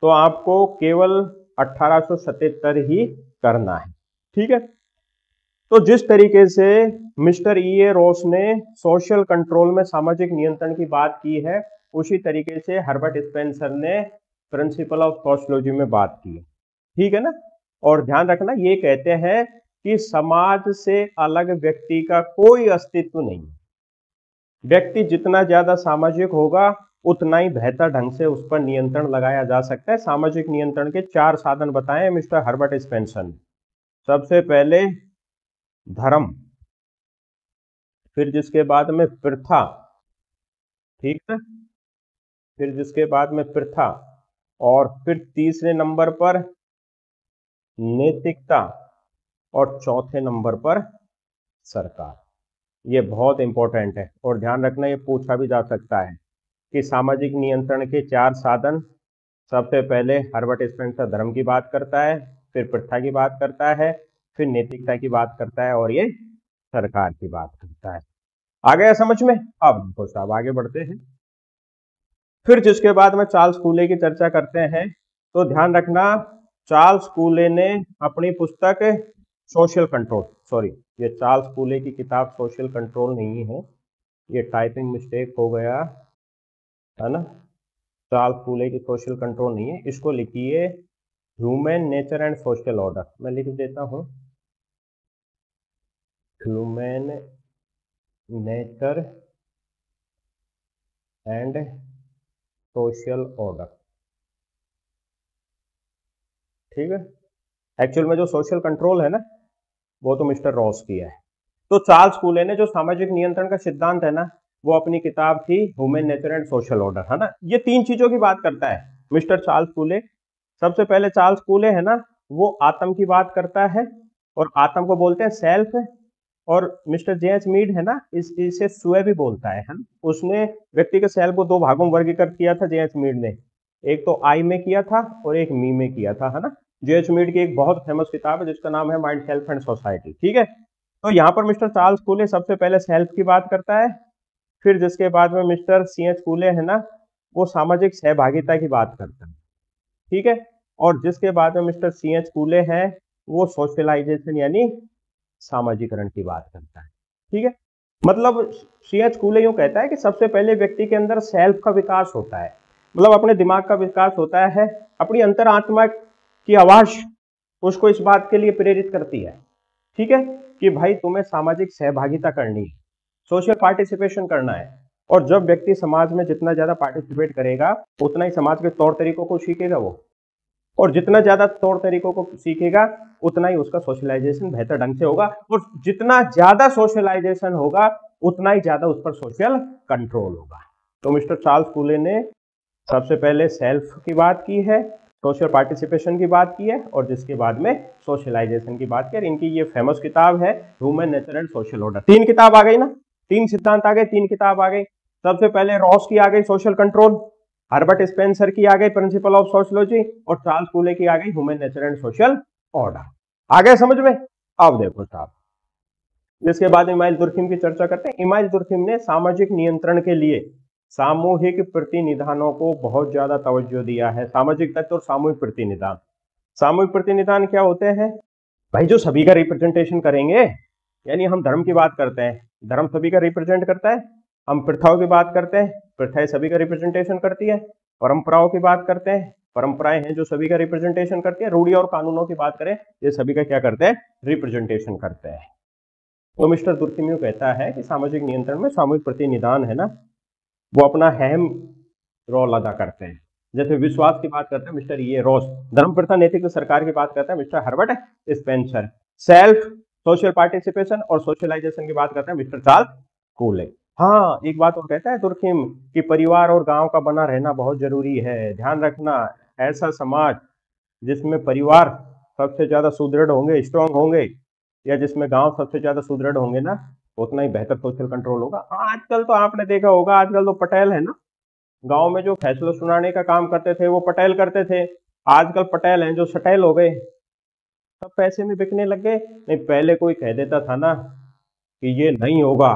तो आपको केवल 1877 ही करना है, ठीक है। तो जिस तरीके से मिस्टर E.A. रॉस ने सोशल कंट्रोल में सामाजिक नियंत्रण की बात की है, उसी तरीके से हर्बर्ट स्पेंसर ने प्रिंसिपल ऑफ सोशियोलॉजी में बात की है, ठीक है ना। और ध्यान रखना ये कहते हैं कि समाज से अलग व्यक्ति का कोई अस्तित्व नहीं। व्यक्ति जितना ज्यादा सामाजिक होगा उतना ही बेहतर ढंग से उस पर नियंत्रण लगाया जा सकता है। सामाजिक नियंत्रण के 4 साधन बताए मिस्टर हर्बर्ट स्पेंसर ने। सबसे पहले धर्म, फिर जिसके बाद में प्रथा, ठीक है, फिर जिसके बाद में प्रथा, और फिर तीसरे नंबर पर नैतिकता, और चौथे नंबर पर सरकार। ये बहुत इंपॉर्टेंट है और ध्यान रखना ये पूछा भी जा सकता है कि सामाजिक नियंत्रण के 4 साधन। सबसे पहले हर्बर्ट स्पेंसर धर्म की बात करता है, फिर प्रथा की बात करता है, फिर नैतिकता की बात करता है, और ये सरकार की बात करता है। आ गया समझ में। अब देखो साहब आगे बढ़ते हैं। फिर जिसके बाद में चार्ल्स कूले की चर्चा करते हैं, तो ध्यान रखना चार्ल्स कूले ने अपनी पुस्तक सोशल कंट्रोल, सॉरी ये चार्ल्स कूले की किताब सोशल कंट्रोल नहीं है, ये टाइपिंग मिस्टेक हो गया, है ना। चार्ल्स कूले की सोशल कंट्रोल नहीं है, इसको लिखिए human nature and social order. मैं लिख देता हूं human nature and social order, ठीक है। एक्चुअल में जो सोशल कंट्रोल है ना वो तो मिस्टर रॉस की है। तो चार्ल्स कूले ने जो सामाजिक नियंत्रण का सिद्धांत है ना, वो अपनी किताब थी human nature and social order, है ना। ये 3 चीजों की बात करता है मिस्टर चार्ल्स कूले। सबसे पहले चार्ल्स कूले है ना, वो आत्म की बात करता है, और आत्म को बोलते हैं सेल्फ। और मिस्टर जेम्स मीड है ना, इसे स्वयं भी बोलता है ना। उसने व्यक्ति के सेल्फ को 2 भागों में वर्गीकृत किया था जेम्स मीड ने, एक तो आई में किया था और एक मी में किया था, है ना। जेम्स मीड की एक बहुत फेमस किताब है जिसका नाम है माइंड, सेल्फ एंड सोसाइटी, ठीक है। तो यहाँ पर मिस्टर चार्ल्स कूले सबसे पहले सेल्फ की बात करता है, फिर जिसके बाद में मिस्टर C.H. कूले है ना, वो सामाजिक सहभागिता की बात करता है, ठीक है। और जिसके बाद में मिस्टर C.H. कूले है वो सोशलाइजेशन यानी सामाजिकरण की बात करता है, ठीक है। मतलब C.H. कूले यूं कहता है कि सबसे पहले व्यक्ति के अंदर सेल्फ का विकास होता है, मतलब अपने दिमाग का विकास होता है, अपनी अंतरात्मा की आवाज उसको इस बात के लिए प्रेरित करती है, ठीक है, कि भाई तुम्हें सामाजिक सहभागिता करनी है, सोशल पार्टिसिपेशन करना है। और जब व्यक्ति समाज में जितना ज्यादा पार्टिसिपेट करेगा उतना ही समाज के तौर तरीकों को सीखेगा वो, और जितना ज्यादा तौर तरीकों को सीखेगा उतना ही उसका सोशलाइजेशन बेहतर ढंग से होगा, और जितना ज्यादा सोशलाइजेशन होगा उतना ही ज्यादा उस पर सोशल कंट्रोल होगा। तो मिस्टर चार्ल्स कूले ने सबसे पहले सेल्फ की बात की है, सोशल पार्टिसिपेशन की बात की है और जिसके बाद में सोशलाइजेशन की बात की है। इनकी ये फेमस किताब है human nature and social order. 3 किताब आ गई ना, 3 सिद्धांत आ गए, 3 किताब आ गई। सबसे पहले रॉस की आ गई सोशल कंट्रोल, हर्बर्ट स्पेंसर की आ गई प्रिंसिपल ऑफ सोशियोलॉजी और चार्ल्स कूले की आ गई human nature and social order. आ गए समझ में? अब देखो साहब, जिसके बाद इमाइल दुर्खिम की चर्चा करते हैं। इमाइल दुर्खिम ने सामाजिक नियंत्रण के लिए सामूहिक प्रतिनिधानों को बहुत ज्यादा तवज्जो दिया है। सामाजिक तत्व और सामूहिक प्रतिनिधान। सामूहिक प्रतिनिधान क्या होते हैं भाई? जो सभी का रिप्रेजेंटेशन करेंगे। यानी हम धर्म की बात करते हैं, धर्म सभी का रिप्रेजेंट करता है। हम प्रथाओं की बात करते हैं, प्रथाएं सभी का रिप्रेजेंटेशन करती है। परंपराओं की बात करते हैं, परंपराएं हैं जो सभी का रिप्रेजेंटेशन करती है। रूढ़ी और कानूनों की बात करें, ये सभी का क्या करते हैं? रिप्रेजेंटेशन करते हैं। तो मिस्टर दुर्खिम कहता है कि सामाजिक नियंत्रण में सामूहिक प्रतिनिधान है ना, वो अपना अहम रोल अदा करते हैं। जैसे विश्वास की बात करते हैं मिस्टर ये रॉस, धर्म प्रथा नैतिक सरकार की बात करता है mister Herbert Spencer, self social participation और सोशलाइजेशन की बात करते हैं मिस्टर चार्ल्स कूले। हाँ, एक बात और कहता है दुर्खिम कि परिवार और गांव का बना रहना बहुत जरूरी है। ध्यान रखना, ऐसा समाज जिसमें परिवार सबसे ज्यादा सुदृढ़ होंगे, स्ट्रांग होंगे, या जिसमें गांव सबसे ज्यादा सुदृढ़ होंगे ना, उतना ही बेहतर सोशल कंट्रोल होगा। आजकल तो आपने देखा होगा, आजकल तो पटेल है ना, गांव में जो फैसला सुनाने का काम करते थे वो पटेल करते थे। आजकल पटेल हैं जो सटेल हो गए, सब पैसे में बिकने लग गए। नहीं, पहले कोई कह देता था ना कि ये नहीं होगा,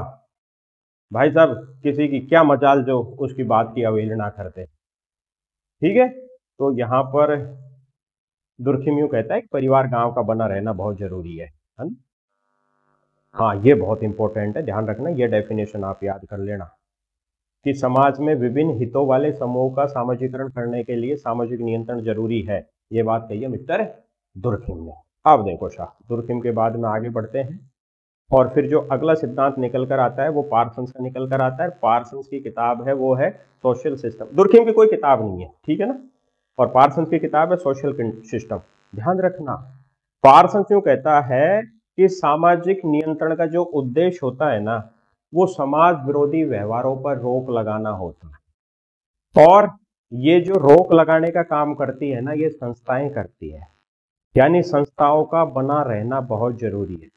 भाई साहब किसी की क्या मजाल जो उसकी बात की अवहेलना करते। ठीक है, तो यहाँ पर दुर्खिम यूं कहता है कि परिवार गांव का बना रहना बहुत जरूरी है ना? हाँ, ये बहुत इंपॉर्टेंट है, ध्यान रखना, ये डेफिनेशन आप याद कर लेना कि समाज में विभिन्न हितों वाले समूह का सामाजिकरण करने के लिए सामाजिक नियंत्रण जरूरी है। ये बात कही है मिस्टर दुर्खिम ने। अब देखो शाह, दुर्खिम के बाद में आगे बढ़ते हैं और फिर जो अगला सिद्धांत निकल कर आता है वो पार्सन्स का निकल कर आता है। पार्सन्स की किताब है वो है सोशल सिस्टम। दुर्खिम की कोई किताब नहीं है, ठीक है ना, और पार्सन्स की किताब है सोशल सिस्टम। ध्यान रखना, पार्सन्स क्यों कहता है कि सामाजिक नियंत्रण का जो उद्देश्य होता है ना, वो समाज विरोधी व्यवहारों पर रोक लगाना होता है। और ये जो रोक लगाने का काम करती है ना, ये संस्थाएं करती है। यानी संस्थाओं का बना रहना बहुत जरूरी है।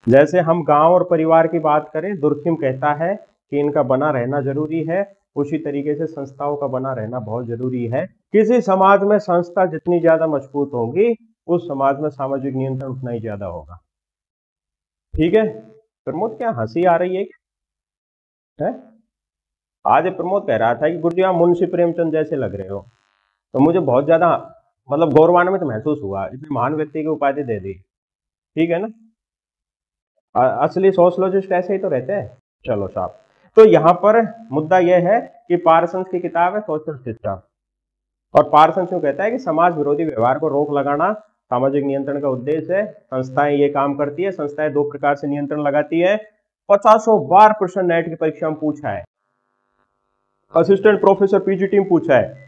जैसे हम गांव और परिवार की बात करें, दुर्खिम कहता है कि इनका बना रहना जरूरी है, उसी तरीके से संस्थाओं का बना रहना बहुत जरूरी है। किसी समाज में संस्था जितनी ज्यादा मजबूत होगी, उस समाज में सामाजिक नियंत्रण उतना ही ज्यादा होगा। ठीक है प्रमोद, क्या हंसी आ रही है क्या? है? आज प्रमोद कह रहा था कि गुरुजी आप मुंशी प्रेमचंद जैसे लग रहे हो, तो मुझे बहुत ज्यादा मतलब गौरवान्वित महसूस हुआ, इतने महान व्यक्ति की उपाधि दे दी। ठीक है ना, असली सोशलॉजिस्ट ऐसे ही तो रहते हैं। चलो साहब, तो यहाँ पर मुद्दा यह है कि पार्सन्स की किताब है सोशल सिस्टम, और पार्सन्स क्यों कहता है कि समाज विरोधी व्यवहार को रोक लगाना सामाजिक नियंत्रण का उद्देश्य है। संस्थाएं ये काम करती है। संस्थाएं 2 प्रकार से नियंत्रण लगाती है। 50 बार प्रश्न नेट की परीक्षा में पूछा है, असिस्टेंट प्रोफेसर पीजी टीम पूछा है।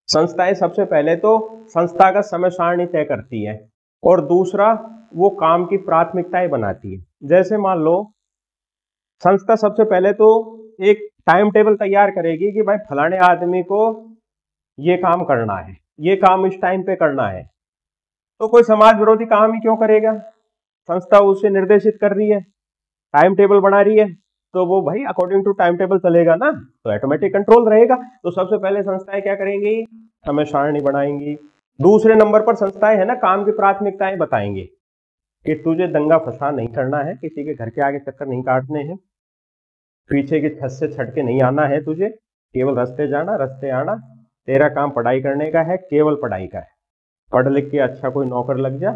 संस्थाएं सबसे पहले तो संस्था का समय सारणी तय करती है, और दूसरा वो काम की प्राथमिकताएं बनाती है। जैसे मान लो संस्था सबसे पहले तो एक टाइम टेबल तैयार करेगी कि भाई फलाने आदमी को ये काम करना है, ये काम इस टाइम पे करना है। तो कोई समाज विरोधी काम ही क्यों करेगा? संस्था उसे निर्देशित कर रही है, टाइम टेबल बना रही है, तो वो भाई अकॉर्डिंग टू टाइम टेबल चलेगा ना, तो ऑटोमेटिक कंट्रोल रहेगा। तो सबसे पहले संस्थाएं क्या करेंगी? समय सारणी बनाएंगी। दूसरे नंबर पर संस्थाएं है ना, काम की प्राथमिकताएं बताएंगे कि तुझे दंगा फसाद नहीं करना है, किसी के घर के आगे चक्कर नहीं काटने हैं, पीछे की छत से छट के नहीं आना है, तुझे केवल रास्ते जाना रास्ते आना, तेरा काम पढ़ाई करने का है, केवल पढ़ाई का है। पढ़ लिख के अच्छा कोई नौकर लग जा,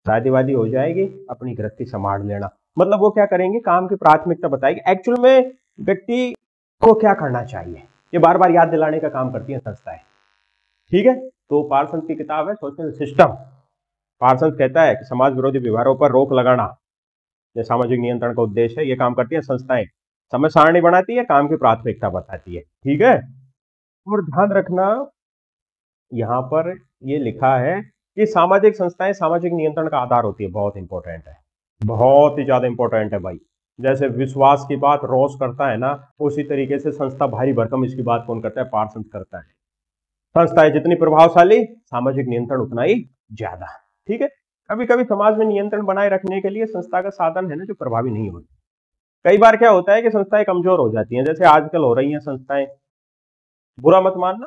शादी वादी हो जाएगी, अपनी गृहस्थी संभाल लेना। मतलब वो क्या करेंगे? काम की प्राथमिकता बताएगी, एक्चुअल में व्यक्ति को क्या करना चाहिए, ये बार बार याद दिलाने का काम करती है संस्थाएं। ठीक है, तो पार्सन्स की किताब है सोशल सिस्टम। पार्सन्स कहता है कि समाज विरोधी व्यवहारों पर रोक लगाना ये सामाजिक नियंत्रण का उद्देश्य है। ये काम करती है संस्थाएं, समय सारणी बनाती है, काम की प्राथमिकता बताती है। ठीक है, और ध्यान रखना यहाँ पर ये लिखा है कि सामाजिक संस्थाएं सामाजिक नियंत्रण का आधार होती है। बहुत इंपॉर्टेंट है, बहुत ही ज्यादा इंपॉर्टेंट है भाई। जैसे विश्वास की बात रॉस करता है ना, उसी तरीके से संस्था भारी भरकम इसकी बात कौन करता है? पार्सन्स करता है। संस्थाएं जितनी प्रभावशाली, सामाजिक नियंत्रण उतना ही ज्यादा। ठीक है, कभी कभी समाज में नियंत्रण बनाए रखने के लिए संस्थागत साधन है ना जो प्रभावी नहीं होते। कई बार क्या होता है कि संस्थाएं कमजोर हो जाती हैं, जैसे आजकल हो रही हैं संस्थाएं, बुरा मत मानना,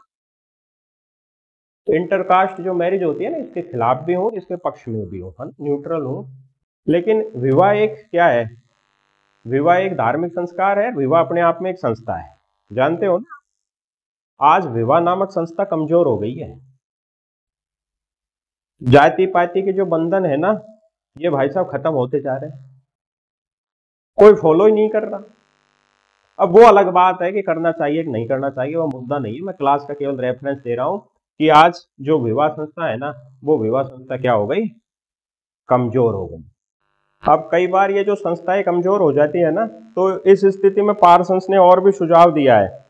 इंटरकास्ट जो मैरिज होती है ना, इसके खिलाफ भी हूं, इसके पक्ष में भी हूं, है ना, न्यूट्रल हूं। लेकिन विवाह एक क्या है, विवाह एक धार्मिक संस्कार है, विवाह अपने आप में एक संस्था है, जानते हो ना। आज विवाह नामक संस्था कमजोर हो गई है। जाति पाति के जो बंधन है ना, ये भाई साहब खत्म होते जा रहे हैं, कोई फॉलो ही नहीं कर रहा। अब वो अलग बात है कि करना चाहिए कि नहीं करना चाहिए, वो मुद्दा नहीं है, मैं क्लास का केवल रेफरेंस दे रहा हूं कि आज जो विवाह संस्था है ना, वो विवाह संस्था क्या हो गई, कमजोर हो गई। अब कई बार ये जो संस्थाएं कमजोर हो जाती है ना, तो इस स्थिति में पार्सन्स ने और भी सुझाव दिया है।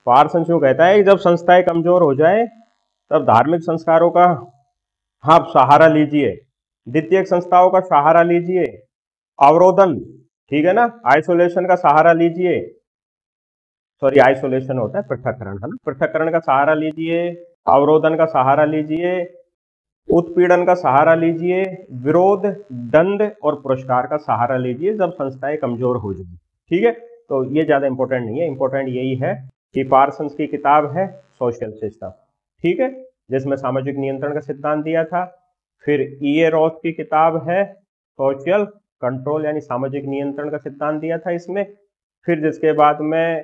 पार्सन्स यूं कहता है कि जब संस्थाएं कमजोर हो जाए तब धार्मिक संस्कारों का आप सहारा लीजिए, द्वितीयक संस्थाओं का सहारा लीजिए, अवरोधन, ठीक है ना, आइसोलेशन का सहारा लीजिए, सॉरी आइसोलेशन होता है पृथक्करण, है ना, पृथक्करण का सहारा लीजिए, अवरोधन का सहारा लीजिए, उत्पीड़न का सहारा लीजिए, विरोध, दंड और पुरस्कार का सहारा लीजिए जब संस्थाएं कमजोर हो जाए। ठीक है, तो ये ज्यादा इंपॉर्टेंट नहीं है, इंपॉर्टेंट यही है कि पार्सन्स की किताब है सोशल सिस्टम, ठीक है, जिसमें सामाजिक नियंत्रण का सिद्धांत दिया था। फिर ई रॉस की किताब है सोशल कंट्रोल यानी सामाजिक नियंत्रण का सिद्धांत दिया था इसमें। फिर जिसके बाद में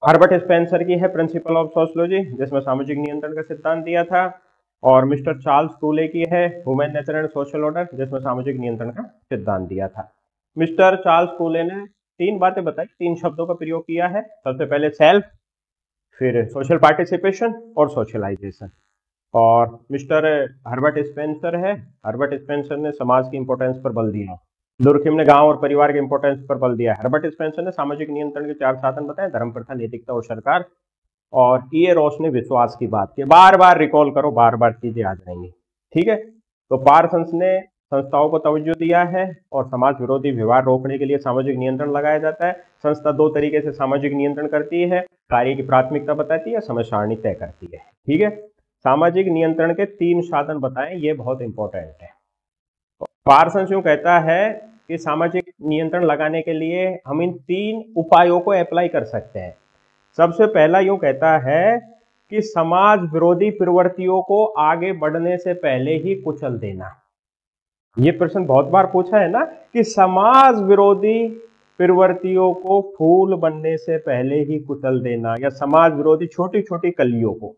हर्बर्ट स्पेंसर की है प्रिंसिपल ऑफ सोशियोलॉजी, जिसमें सामाजिक नियंत्रण का सिद्धांत दिया था। और मिस्टर चार्ल्स टूले की है human nature and social order, जिसमें सामाजिक नियंत्रण का सिद्धांत दिया था। मिस्टर चार्ल्स टूले ने 3 बातें बताई, 3 शब्दों का प्रयोग किया है। सबसे पहले सेल्फ, फिर सोशल पार्टिसिपेशन और सोशलाइजेशन। और मिस्टर हर्बर्ट स्पेंसर है, हर्बर्ट स्पेंसर ने समाज की इंपॉर्टेंस पर बल दिया, दुर्खिम ने गांव और परिवार के इंपॉर्टेंस पर बल दिया। हर्बर्ट स्पेंसर ने सामाजिक नियंत्रण के 4 साधन बताए, धर्म, प्रथा, नैतिकता और सरकार। और ई रॉस ने विश्वास की बात की। बार बार रिकॉल करो, बार बार चीजें आ जाएंगी। ठीक है, तो पार्सन्स ने संस्थाओं को तवज्जो दिया है और समाज विरोधी व्यवहार रोकने के लिए सामाजिक नियंत्रण लगाया जाता है। संस्था 2 तरीके से सामाजिक नियंत्रण करती है, कार्य की प्राथमिकता बताती है, समय सारणी तय करती है। ठीक है, सामाजिक नियंत्रण के 3 साधन बताएं, ये बहुत इंपॉर्टेंट है। पार्सन्स यूं कहता है कि सामाजिक नियंत्रण लगाने के लिए हम इन 3 उपायों को अप्लाई कर सकते हैं। सबसे पहला यूं कहता है कि समाज विरोधी प्रवृत्तियों को आगे बढ़ने से पहले ही कुचल देना। ये प्रश्न बहुत बार पूछा है ना कि समाज विरोधी प्रवृत्तियों को फूल बनने से पहले ही कुचल देना, या समाज विरोधी छोटी छोटी कलियों को।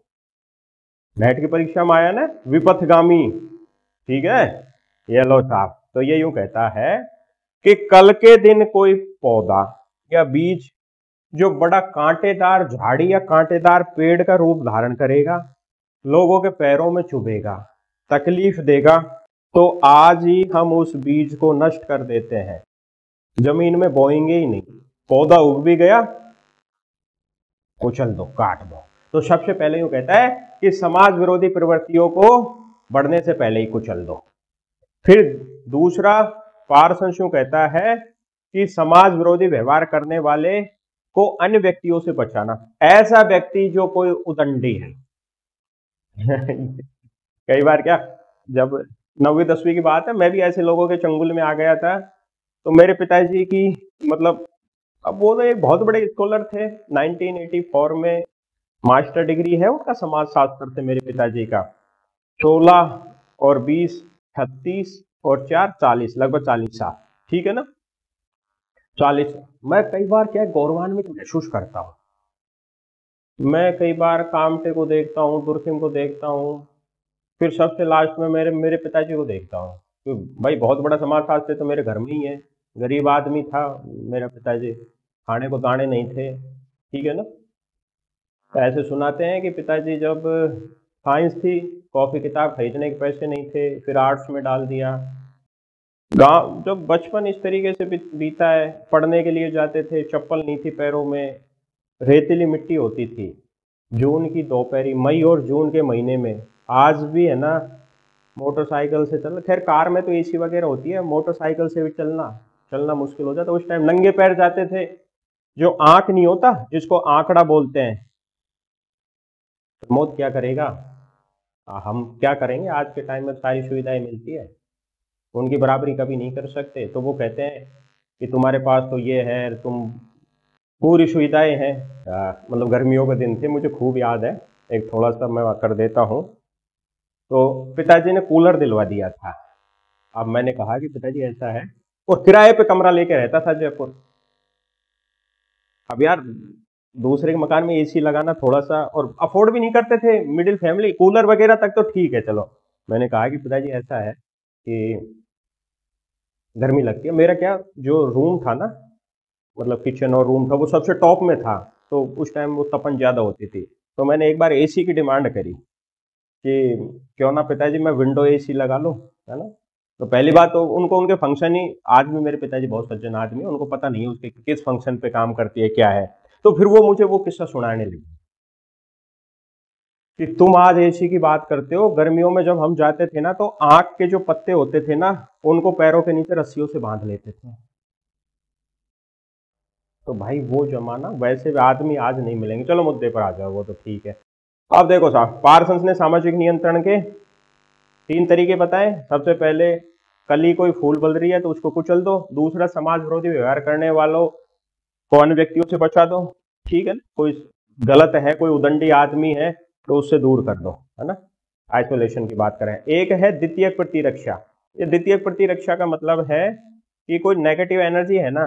नेट की परीक्षा में आया ना विपथगामी, ठीक है, ये लो साहब। तो ये यूं कहता है कि कल के दिन कोई पौधा या बीज जो बड़ा कांटेदार झाड़ी या कांटेदार पेड़ का रूप धारण करेगा, लोगों के पैरों में चुभेगा, तकलीफ देगा, तो आज ही हम उस बीज को नष्ट कर देते हैं, जमीन में बोएंगे ही नहीं। पौधा उग भी गया, कुचल दो, काट दो। तो सबसे पहले यूं कहता है कि समाज विरोधी प्रवृत्तियों को बढ़ने से पहले ही कुचल दो। फिर दूसरा, पार्सन्स यूं कहता है कि समाज विरोधी व्यवहार करने वाले को अन्य व्यक्तियों से बचाना। ऐसा व्यक्ति जो कोई उदंडी है कई बार क्या, जब 9वीं 10वीं की बात है, मैं भी ऐसे लोगों के चंगुल में आ गया था। तो मेरे पिताजी की, मतलब अब वो तो एक बहुत बड़े स्कॉलर थे, 1984 में मास्टर डिग्री है उनका समाज शास्त्र से मेरे पिताजी का। 16 और 20 36 और 4 40, लगभग 40 साल, ठीक है ना, 40। मैं कई बार क्या गौरवान्वित महसूस करता हूँ। मैं कई बार कामटे को देखता हूँ, दुर्खिम को देखता हूँ, फिर सबसे लास्ट में मेरे मेरे पिताजी को देखता हूँ। तो भाई बहुत बड़ा समाजशास्त्री तो मेरे घर में ही है, गरीब आदमी था मेरा पिताजी, खाने को दाने नहीं थे, ठीक है ना। तो ऐसे सुनाते हैं कि पिताजी जब साइंस थी, कॉपी किताब खरीदने के पैसे नहीं थे, फिर आर्ट्स में डाल दिया। गांव जब बचपन इस तरीके से बीता है, पढ़ने के लिए जाते थे, चप्पल नहीं थी पैरों में, रेतीली मिट्टी होती थी, जून की दोपहरी, मई और जून के महीने में। आज भी है ना, मोटरसाइकिल से चलना, खैर कार में तो एसी वगैरह होती है, मोटरसाइकिल से भी चलना मुश्किल हो जाता। उस टाइम नंगे पैर जाते थे, जो आंख नहीं होता जिसको आंकड़ा बोलते हैं, प्रमोद क्या करेगा? हम क्या करेंगे? आज के टाइम में सारी सुविधाएं मिलती है, उनकी बराबरी कभी नहीं कर सकते। तो वो कहते हैं कि तुम्हारे पास तो ये है, तुम पूरी सुविधाएं हैं। मतलब गर्मियों के दिन थे, मुझे खूब याद है। एक थोड़ा सा मैं कर देता हूँ। तो पिताजी ने कूलर दिलवा दिया था। अब मैंने कहा कि पिताजी ऐसा है, और किराए पे कमरा लेके रहता था जयपुर। अब यार, दूसरे के मकान में एसी लगाना थोड़ा सा, और अफोर्ड भी नहीं करते थे मिडिल फैमिली, कूलर वगैरह तक तो ठीक है चलो। मैंने कहा कि पिताजी ऐसा है कि गर्मी लगती है। मेरा क्या, जो रूम था ना, मतलब किचन और रूम था, वो सबसे टॉप में था। तो उस टाइम वो तपन ज्यादा होती थी। तो मैंने एक बार एसी की डिमांड करी कि क्यों ना पिताजी मैं विंडो एसी लगा लूं, है ना। तो पहली बात तो उनको उनके फंक्शन ही, आज भी मेरे पिताजी बहुत सज्जन आदमी है, उनको पता नहीं है उसके किस फंक्शन पे काम करती है क्या है। तो फिर वो मुझे वो किस्सा सुनाने लगी कि तुम आज एसी की बात करते हो, गर्मियों में जब हम जाते थे ना, तो आंख के जो पत्ते होते थे ना, उनको पैरों के नीचे रस्सियों से बांध लेते थे। तो भाई वो जमाना, वैसे भी आदमी आज नहीं मिलेंगे। चलो मुद्दे पर आ जाओ, वो तो ठीक है। अब देखो साहब, पार्सन्स ने सामाजिक नियंत्रण के 3 तरीके बताए। सबसे पहले, कली कोई फूल बल रही है तो उसको कुचल दो। दूसरा, समाज विरोधी व्यवहार करने वालों को अन्य व्यक्तियों से बचा दो। ठीक है ना, कोई गलत है, कोई उदंडी आदमी है, तो उससे दूर कर दो, है ना। आइसोलेशन की बात करें। एक है द्वितीय प्रतिरक्षा। ये द्वितीय प्रतिरक्षा का मतलब है कि कोई नेगेटिव एनर्जी है ना,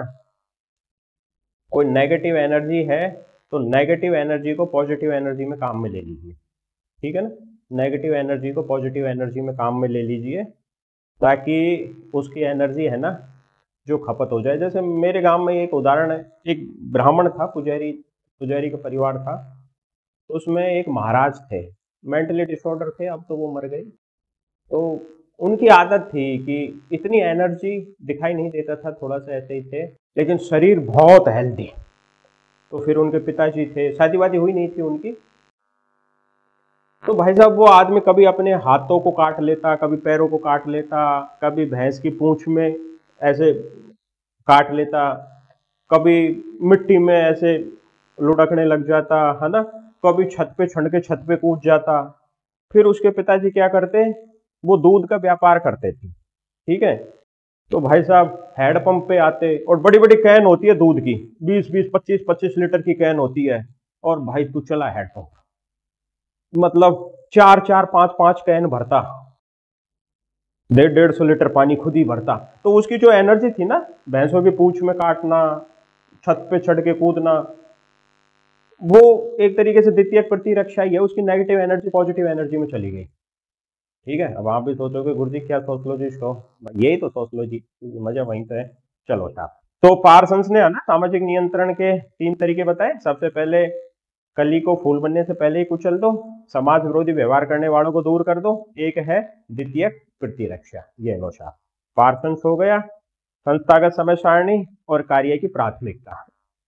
कोई नेगेटिव एनर्जी है, तो नेगेटिव एनर्जी को पॉजिटिव एनर्जी में काम में ले लीजिए। ठीक है ना, नेगेटिव एनर्जी को पॉजिटिव एनर्जी में काम में ले लीजिए, ताकि उसकी एनर्जी है ना, जो खपत हो जाए। जैसे मेरे गांव में एक उदाहरण है। एक ब्राह्मण था, पुजारी, पुजारी का परिवार था। तो उसमें एक महाराज थे, मेंटली डिसऑर्डर थे, अब तो वो मर गए। तो उनकी आदत थी कि इतनी एनर्जी दिखाई नहीं देता था, थोड़ा सा ऐसे ही थे, लेकिन शरीर बहुत हेल्दी। तो फिर उनके पिताजी थे, शादी वादी हुई नहीं थी उनकी। तो भाई साहब, वो आदमी कभी अपने हाथों को काट लेता, कभी पैरों को काट लेता, कभी भैंस की पूंछ में ऐसे काट लेता, कभी मिट्टी में ऐसे लुढ़कने लग जाता, है ना। कभी छत पे छड़ के छत पे कूद जाता। फिर उसके पिताजी क्या करते, वो दूध का व्यापार करते थे। ठीक है। तो भाई साहब, हैंडपंप पे आते, और बड़ी बड़ी कैन होती है दूध की, 20-20, 25-25 लीटर की कैन होती है। और भाई तू चला हैंडपंप, मतलब 4-4, 5-5 कैन भरता, 150-150 लीटर पानी खुद ही भरता। तो उसकी जो एनर्जी थी ना, भैंसों की पूंछ में काटना, छत पे चढ़ के कूदना, वो एक तरीके से द्वितीय प्रतिरक्षा ही है। उसकी नेगेटिव एनर्जी पॉजिटिव एनर्जी में चली गई। ठीक है। अब आप भी सोचोगे गुरुजी क्या सोशलॉजी इसको, यही तो सोशलॉजी, मजा वहीं पे है। चलो साहब, तो पार्सन्स ने, है ना, सामाजिक नियंत्रण के 3 तरीके बताए। सबसे पहले, कली को फूल बनने से पहले ही कुचल दो। समाज विरोधी व्यवहार करने वालों को दूर कर दो। एक है द्वितीय प्रतिरक्षा। ये लो साहब, पार्सन्स हो गया। संस्थागत समय सारणी और कार्य की प्राथमिकता।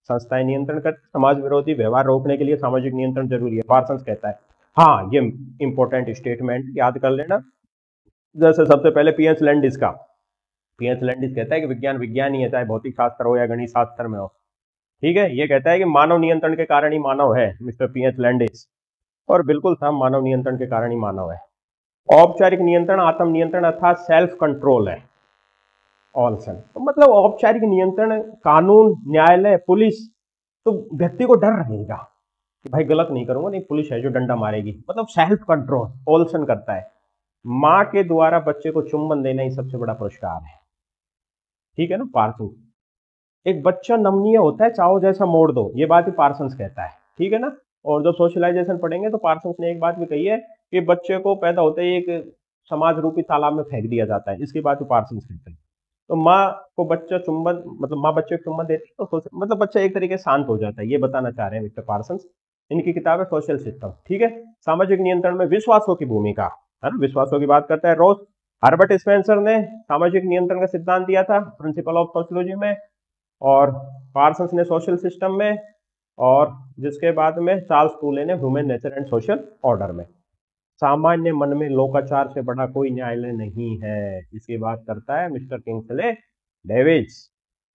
संस्थाएं नियंत्रण कर, समाज विरोधी व्यवहार रोकने के लिए सामाजिक नियंत्रण जरूरी है, पार्सन्स कहता है। हाँ, ये इंपॉर्टेंट स्टेटमेंट याद कर लेना। जैसे सबसे पहले पीएच लैंडिस का, पीएच लैंडिस कहता है कि विज्ञान विज्ञान ही है, चाहे भौतिक शास्त्र हो या गणित शास्त्र में हो। ठीक है। ये कहता है कि मानव नियंत्रण के कारण ही मानव है, मिस्टर पीएच लैंडिस। और बिल्कुल था, मानव नियंत्रण के कारण ही मानव है। औपचारिक नियंत्रण आत्म नियंत्रण अर्थात सेल्फ कंट्रोल है। ऑल्सन तो मतलब औपचारिक नियंत्रण, कानून, न्यायालय, पुलिस, तो व्यक्ति को डर रहेगा कि भाई गलत नहीं करूंगा, नहीं पुलिस है जो डंडा मारेगी, मतलब सेल्फ कंट्रोल ऑल्सन करता है। माँ के द्वारा बच्चे को चुंबन देना ही सबसे बड़ा पुरस्कार है। ठीक है ना, पार्सन। एक बच्चा नमनीय होता है, चाहो जैसा मोड़ दो, ये बात ही पार्सन्स कहता है। ठीक है ना। और जब सोशलाइजेशन पढ़ेंगे तो पार्सन्स ने एक बात भी कही है कि बच्चे को पैदा होते ही एक समाज रूपी तालाब में फेंक दिया जाता है, इसकी बात भी पार्सन्स कहते हैं। तो माँ को बच्चा चुंबन, मतलब माँ बच्चे को चुंबन देती है, तो मतलब बच्चा एक तरीके से शांत हो जाता है, ये बताना चाह रहे हैं मिस्टर पार्सन्स। इनकी किताब है सोशल सिस्टम। ठीक है। सामाजिक नियंत्रण में विश्वासों की भूमिका, है ना, विश्वासों की बात करता है रोज। हर्बर्ट स्पेंसर ने सामाजिक नियंत्रण का सिद्धांत दिया था प्रिंसिपल ऑफ सोशियोलॉजी में, और पार्सन्स ने सोशल सिस्टम में, और जिसके बाद में चार्ल्स टूले ने human nature and social order में। सामान्य मन में लोकाचार से बड़ा कोई न्यायालय नहीं है, इसकी बात करता है मिस्टर किंग्सले डेविस।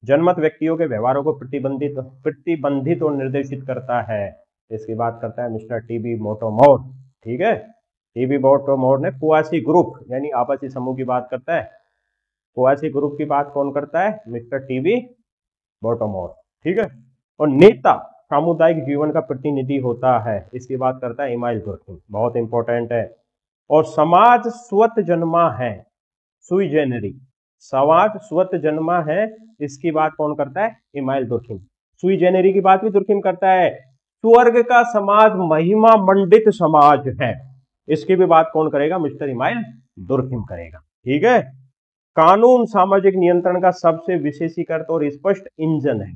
जनमत व्यक्तियों के व्यवहारों को प्रतिबंधित प्रतिबंधित और निर्देशित करता है। इसकी बात करता है मिस्टर टीबी मोटोमोर। ठीक है, टीबी मोटोमोर ने कुआसी ग्रुप यानी आपसी समूह की बात करता है। कुआसी ग्रुप की बात कौन करता है? Mister TB Bottomore. ठीक है, और नेता सामुदायिक जीवन का प्रतिनिधि होता है, इसकी बात करता है इमाइल दुर्कheim, बहुत इंपॉर्टेंट है। और समाज स्वत जन्मा है, सुई जेनरी, समाज स्वत जन्मा है, इसकी बात कौन करता है? इमाइल दुर्कheim। सुई जेनरी की बात भी दुर्कheim करता है। स्वर्ग का समाज महिमा मंडित समाज है, इसकी भी बात कौन करेगा? मिस्टर इमाइल दुर्कheim करेगा। ठीक है, कानून सामाजिक नियंत्रण का सबसे विशेषीकृत और स्पष्ट इंजन है,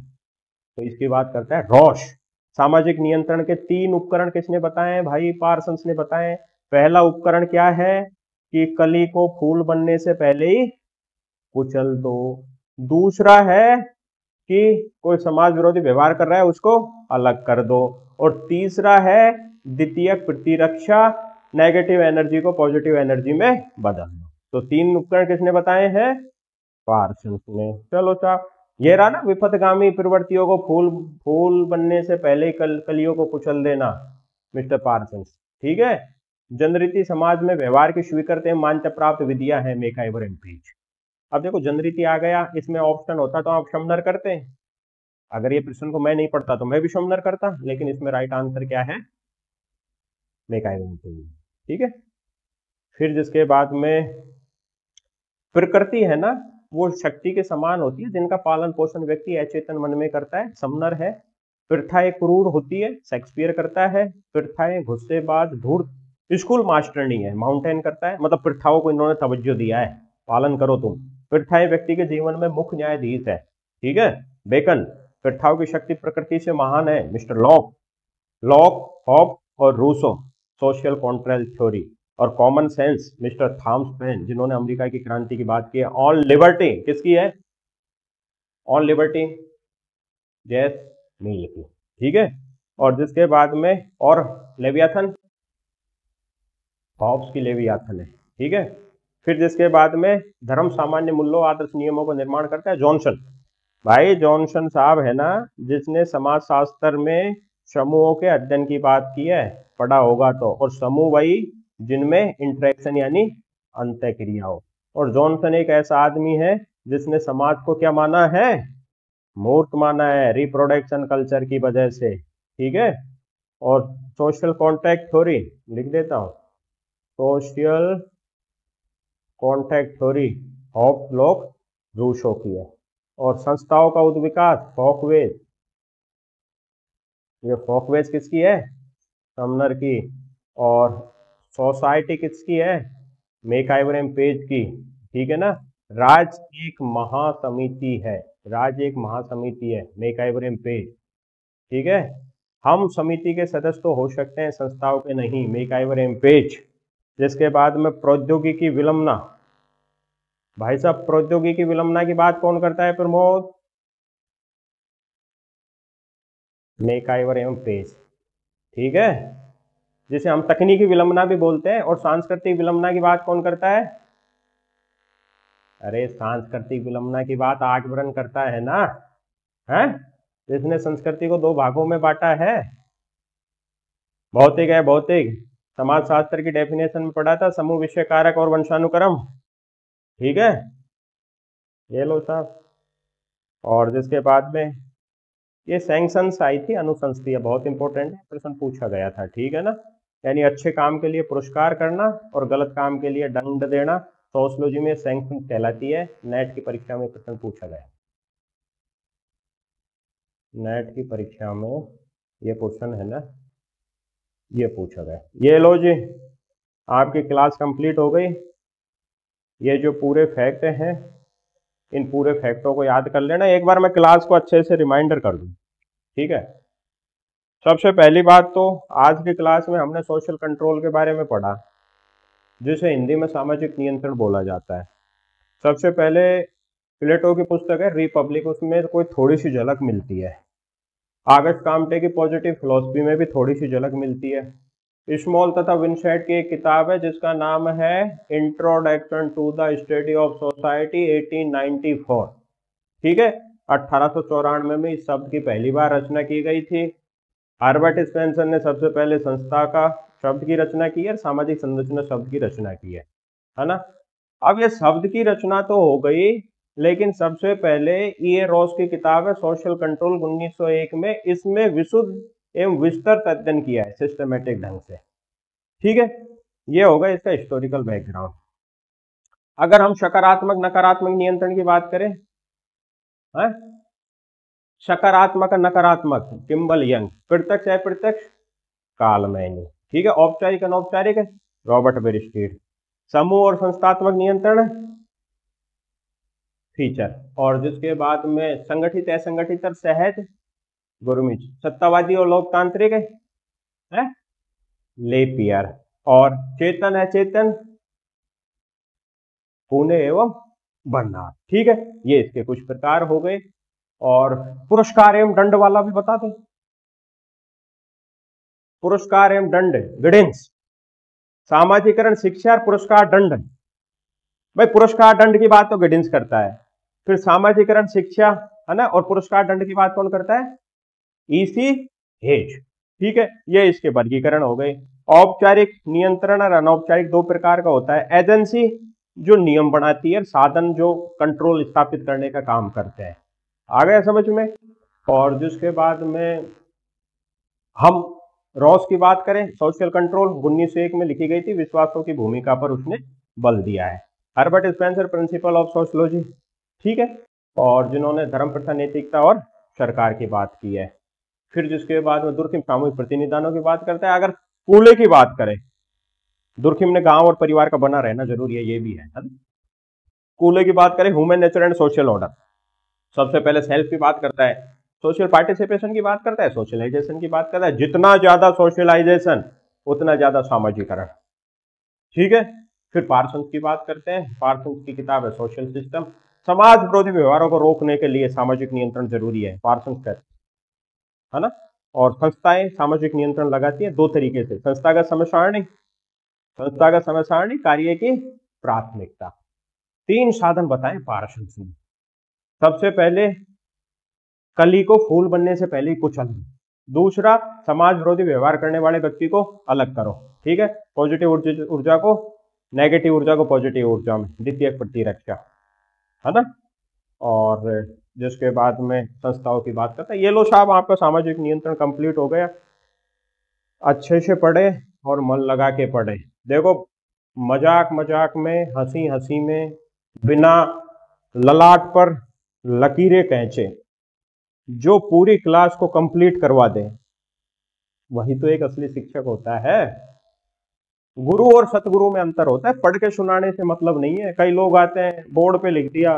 तो इसकी बात करता है रॉश। सामाजिक नियंत्रण के 3 उपकरण किसने बताए हैं भाई? पार्सन्स ने बताए। पहला उपकरण क्या है कि कली को फूल बनने से पहले ही कुचल दो। दूसरा है कि कोई समाज विरोधी व्यवहार कर रहा है उसको अलग कर दो। और तीसरा है द्वितीयक प्रतिरक्षा, नेगेटिव एनर्जी को पॉजिटिव एनर्जी में बदल दो। तो 3 उपकरण किसने बताए हैं? पार्सन्स ने। चलो साहब, ये रहा ना विपथगामी प्रवृत्तियों को फूल बनने से पहले ही कलियों को कुचल देना, मिस्टर पार्सन्स। ठीक है, जनरीति समाज में व्यवहार की स्वीकृत मान्यता प्राप्त विधियां हैं, मेकआइवर एंड पेज। अब देखो जनरीति आ गया, इसमें ऑप्शन होता तो आप शमनर करते। अगर ये प्रश्न को मैं नहीं पढ़ता तो मैं भी शमनर करता, लेकिन इसमें राइट आंसर क्या है? मेकआइवर एंड पेज। ठीक है, फिर जिसके बाद में प्रकृति है ना, वो शक्ति के समान होती है जिनका पालन पोषण व्यक्ति अचेतन मन में करता है, समनर है। प्रथाएं क्रूर होती है, शेक्सपियर करता है। प्रथाएं गुस्सेबाज धूर्त, स्कूल मास्टरनी है, माउंटेन करता है। मतलब प्रथाओं को इन्होंने तवज्जो दिया है, पालन करो तुम। प्रथाएं व्यक्ति के जीवन में मुख्य न्यायाधीश है। ठीक है, बेकन। प्रथाओं की शक्ति प्रकृति से महान है, मिस्टर लॉक। लॉक, हॉब और रूसो, सोशल कॉन्ट्रेक्ट थ्योरी। और common sense, mister Thomas pen, जिन्होंने अमेरिका की क्रांति की बात की है। ऑन लिबर्टी किसकी है? ऑन लिबर्टी जैस मिल की। ठीक है, और जिसके बाद में और लेवियाथन, हॉब्स की लेवियाथन है। ठीक है, फिर जिसके बाद में धर्म सामान्य मूल्यों आदर्श नियमों को निर्माण करता है, जॉनसन। भाई जॉनसन साहब है ना, जिसने समाज शास्त्र में समूहों के अध्ययन की बात की है, पढ़ा होगा तो। और समूह वही जिनमें इंटरेक्शन यानी अंतः क्रिया हो। और जॉनसन एक ऐसा आदमी है जिसने समाज को क्या माना है? मूर्ख माना है, रिप्रोडक्शन कल्चर की वजह से। ठीक है, और सोशल कॉन्ट्रैक्ट थ्योरी लिख देता हूं, social contract theory of Locke Rousseau की है। और संस्थाओं का उद्विकास, फॉकवेज। ये फॉकवेज किसकी है? समनर की। और सोसाइटी किसकी है? मेकआइवर एंड पेज की। ठीक है ना। राज एक महासमिति है, राज एक महासमिति है, मेकआइवर एंड पेज। ठीक है, हम समिति के सदस्य तो हो सकते हैं, संस्थाओं के नहीं, मेकआइवर एंड पेज। जिसके बाद में प्रौद्योगिकी विलंबना। भाई साहब प्रौद्योगिकी विलंबना की बात कौन करता है? प्रमोद, मेकआइवर एवं पेज। ठीक है, जिसे हम तकनीकी विलंबना भी बोलते हैं। और सांस्कृतिक विलंबना की बात कौन करता है? अरे सांस्कृतिक विलंबना की बात आगबरन करता है ना, है, जिसने संस्कृति को 2 भागों में बांटा है। भौतिक है, भौतिक समाज शास्त्र की डेफिनेशन में पढ़ा था, समूह, विषय, कारक और वंशानुक्रम। ठीक है, ये लो साहब। और जिसके बाद में ये सैंक्शंस आई थी, अनुशंसनीय, बहुत इंपॉर्टेंट है, प्रश्न पूछा गया था। ठीक है ना, यानी अच्छे काम के लिए पुरस्कार करना और गलत काम के लिए दंड देना, सोशियोलॉजी में सैंक्शन कहलाती है। नेट की परीक्षा में प्रश्न पूछा गया, नेट की परीक्षा में ये क्वेश्चन है ना, ये पूछा गया। ये लो जी, आपकी क्लास कंप्लीट हो गई। ये जो पूरे फैक्ट हैं, इन पूरे फैक्टों को याद कर लेना। एक बार मैं क्लास को अच्छे से रिमाइंडर कर दूं। ठीक है, सबसे पहली बात तो आज की क्लास में हमने सोशल कंट्रोल के बारे में पढ़ा, जिसे हिंदी में सामाजिक नियंत्रण बोला जाता है। सबसे पहले प्लेटो की पुस्तक है रिपब्लिक, उसमें कोई थोड़ी सी झलक मिलती है। आगस्ट काम्टे की पॉजिटिव फिलॉसफी में भी थोड़ी सी झलक मिलती है। स्मॉल तथा विंसेंट की एक किताब है जिसका नाम है introduction to the study of society 1894। ठीक है, 1894 में इस शब्द की पहली बार रचना की गई थी। हर्बर्ट स्पेंसर ने सबसे पहले संस्था का शब्द की रचना की है और सामाजिक संरचना शब्द की रचना की है ना। अब ये शब्द की रचना तो हो गई, लेकिन सबसे पहले ये रॉस की किताब है सोशल कंट्रोल 1901 में, इसमें विशुद्ध एवं विस्तृत अध्ययन किया है सिस्टमेटिक ढंग से। ठीक है, ये होगा इसका हिस्टोरिकल बैकग्राउंड। अगर हम सकारात्मक नकारात्मक नियंत्रण की बात करें, है सकारात्मक नकारात्मक किम्बल यंग, प्रत्यक्ष अप्रत्यक्ष कालमैनी। ठीक है, औपचारिक अनौपचारिक रॉबर्ट बेरिस्टीड, समूह और संस्थात्मक नियंत्रण फीचर, और जिसके बाद में संगठित असंगठित और सहज गुरमिच, सत्तावादी और लोकतांत्रिक है लेपियर, और चेतन अचेतन पुणे एवं बर्नार्ड। ठीक है, ये इसके कुछ प्रकार हो गए। और पुरस्कार एवं दंड वाला भी बता दें, पुरस्कार एवं दंड गिडेंस, सामाजिकरण शिक्षा और पुरस्कार दंड। भाई पुरस्कार दंड की बात तो गिडेंस करता है, फिर सामाजिकरण शिक्षा है ना, और पुरस्कार दंड की बात कौन करता है? EC hedge. ठीक है, ये इसके वर्गीकरण हो गए। औपचारिक नियंत्रण और अनौपचारिक दो प्रकार का होता है। एजेंसी जो नियम बनाती है, साधन जो कंट्रोल स्थापित करने का काम करते हैं। आ गया समझ में? और जिसके बाद में हम रॉस की बात करें, सोशल कंट्रोल 1901 में लिखी गई थी, विश्वासों की भूमिका पर उसने बल दिया है। Herbert Spencer principal of sociology. ठीक है, और जिन्होंने धर्म प्रथा नैतिकता और सरकार की बात की है। फिर जिसके बाद में दुर्खिम सामूहिक प्रतिनिधानों की बात करता है। अगर कूले की बात करें, दुर्खिम ने गांव और परिवार का बना रहना जरूरी है, ये भी है ना? कूले की बात करें, human nature and social order, सबसे पहले सेल्फ की बात करता है, सोशल पार्टिसिपेशन की बात करता है, सोशलाइजेशन की बात करता है। जितना ज्यादा सोशलाइजेशन उतना ज्यादा सामाजिकरण। ठीक है, फिर पार्सन्स की बात करते हैं। पार्सन्स की किताब है सोशल सिस्टम, समाज विरोधी व्यवहारों को रोकने के लिए सामाजिक नियंत्रण जरूरी है, पार्सन्स कहते है ना। और संस्थाएं सामाजिक नियंत्रण लगाती है दो तरीके से, संस्थागत समय सारणी, संस्थागत समय सारणी, कार्य की प्राथमिकता। तीन साधन बताएं पार्सन्स ने। सबसे पहले कली को फूल बनने से पहले ही कुचल दो। दूसरा, समाज विरोधी व्यवहार करने वाले व्यक्ति को अलग करो। ठीक है, पॉजिटिव ऊर्जा को नेगेटिव ऊर्जा को पॉजिटिव ऊर्जा में, द्वितीयक प्रतिरक्षा, है ना। और जिसके बाद में संस्थाओं की बात करता है। ये लो साहब, आपका सामाजिक नियंत्रण कंप्लीट हो गया। अच्छे से पढ़े और मन लगा के पढ़े। देखो, मजाक मजाक में, हंसी हंसी में, बिना ललाट पर लकीरें खींचे, जो पूरी क्लास को कंप्लीट करवा दे, वही तो एक असली शिक्षक होता है। गुरु और सतगुरु में अंतर होता है। पढ़ के सुनाने से मतलब नहीं है। कई लोग आते हैं, बोर्ड पे लिख दिया,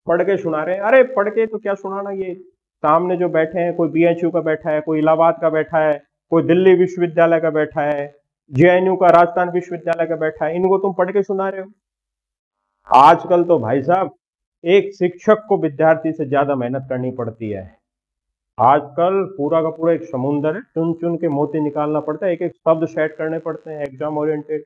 पढ़ के सुना रहे हैं। अरे पढ़ के तो क्या सुनाना, ये सामने जो बैठे हैं, कोई बीएचयू का बैठा है, कोई इलाहाबाद का बैठा है, कोई दिल्ली विश्वविद्यालय का बैठा है, जेएनयू का, राजस्थान विश्वविद्यालय का बैठा है, इनको तुम पढ़ के सुना रहे हो। आजकल तो भाई साहब एक शिक्षक को विद्यार्थी से ज्यादा मेहनत करनी पड़ती है। आजकल पूरा का पूरा एक समुंदर है, चुन चुन के मोती निकालना पड़ता है, एक एक शब्द सेट करने पड़ते हैं, एग्जाम ओरिएंटेड।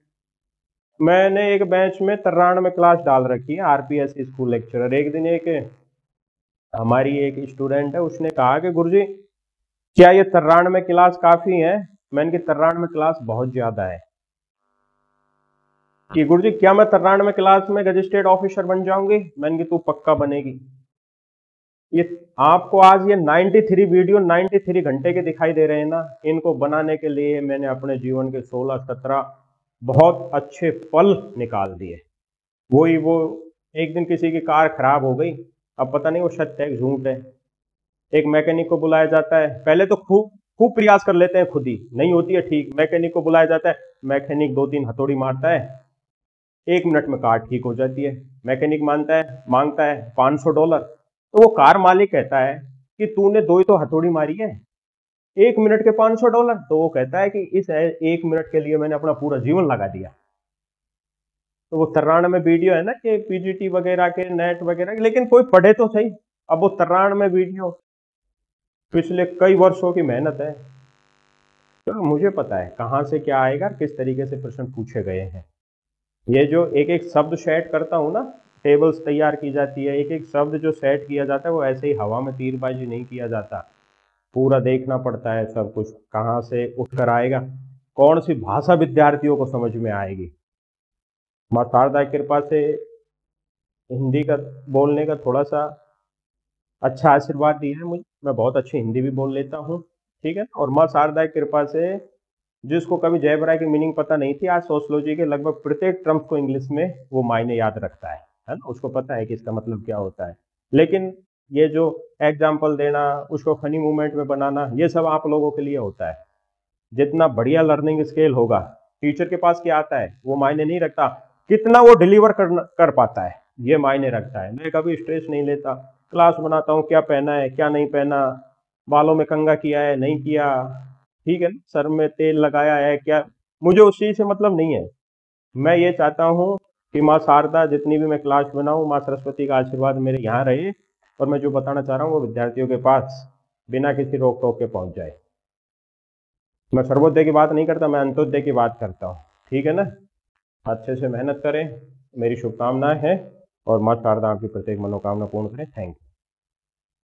मैंने एक बैच में 93 क्लास डाल रखी है, आरपीएस स्कूल लेक्चरर। एक दिन एक हमारी एक स्टूडेंट है, उसने कहा कि गुरुजी क्या ये 93 क्लास काफी है? मैंने कि 93 क्लास बहुत ज्यादा है। कि गुरुजी क्या मैं 93 क्लास में रजिस्ट्रेट ऑफिसर बन जाऊंगी? मैंने कि तू पक्का बनेगी। ये आपको आज ये 93 वीडियो 93 घंटे के दिखाई दे रहे हैं ना, इनको बनाने के लिए मैंने अपने जीवन के 16-17 बहुत अच्छे पल निकाल दिए। वो एक दिन किसी की कार खराब हो गई, अब पता नहीं वो सत्य है झूठ है। एक मैकेनिक को बुलाया जाता है, पहले तो खूब खूब प्रयास कर लेते हैं, खुद ही नहीं होती है ठीक। मैकेनिक को बुलाया जाता है, मैकेनिक 2-3 हथौड़ी मारता है, 1 मिनट में कार ठीक हो जाती है। मैकेनिक मांगता है $500। तो वो कार मालिक कहता है कि तूने 2 ही तो हथौड़ी मारी है, 1 मिनट के $500। तो वो कहता है कि इस 1 मिनट के लिए मैंने अपना पूरा जीवन लगा दिया। तो वो 93 वीडियो है ना कि पीजीटी वगैरह के, नेट वगैरह के, लेकिन कोई पढ़े तो सही। अब वो 93 वीडियो पिछले कई वर्षों की मेहनत है। चलो मुझे पता है कहाँ से क्या आएगा, किस तरीके से प्रश्न पूछे गए हैं। ये जो एक एक शब्द सेट करता हूँ ना, टेबल्स तैयार की जाती है, एक एक शब्द जो सेट किया जाता है वो ऐसे ही हवा में तीरबाजी नहीं किया जाता। पूरा देखना पड़ता है सब कुछ, कहाँ से उठकर आएगा, कौन सी भाषा विद्यार्थियों को समझ में आएगी। माँ शारदा की कृपा से हिंदी का बोलने का थोड़ा सा अच्छा आशीर्वाद दिया है मुझे, मैं बहुत अच्छी हिंदी भी बोल लेता हूँ, ठीक है। और माँ शारदा की कृपा से जिसको कभी जय बराय की मीनिंग पता नहीं थी, आज सोशियोलॉजी के लगभग प्रत्येक टर्म्स को इंग्लिश में वो मायने याद रखता है ना, उसको पता है कि इसका मतलब क्या होता है। लेकिन ये जो एग्जाम्पल देना, उसको फनी मूवमेंट में बनाना, ये सब आप लोगों के लिए होता है। जितना बढ़िया लर्निंग स्केल होगा, टीचर के पास क्या आता है वो मायने नहीं रखता, कितना वो डिलीवर कर पाता है ये मायने रखता है। मैं कभी स्ट्रेस नहीं लेता, क्लास बनाता हूँ, क्या पहना है क्या नहीं पहना, बालों में कंघा किया है नहीं किया, ठीक है, सर में तेल लगाया है क्या, मुझे उस चीज से मतलब नहीं है। मैं ये चाहता हूँ कि माँ शारदा जितनी भी मैं क्लास बनाऊँ, माँ सरस्वती का आशीर्वाद मेरे यहाँ रहे, और मैं जो बताना चाह रहा हूँ वो विद्यार्थियों के पास बिना किसी रोक टोक के पहुंच जाए। मैं सर्वोदय की बात नहीं करता, मैं अंत्योदय की बात करता हूँ, ठीक है ना। अच्छे से मेहनत करें, मेरी शुभकामनाएं हैं, और माँ शारदा आपकी प्रत्येक मनोकामना पूर्ण करें। Thank you.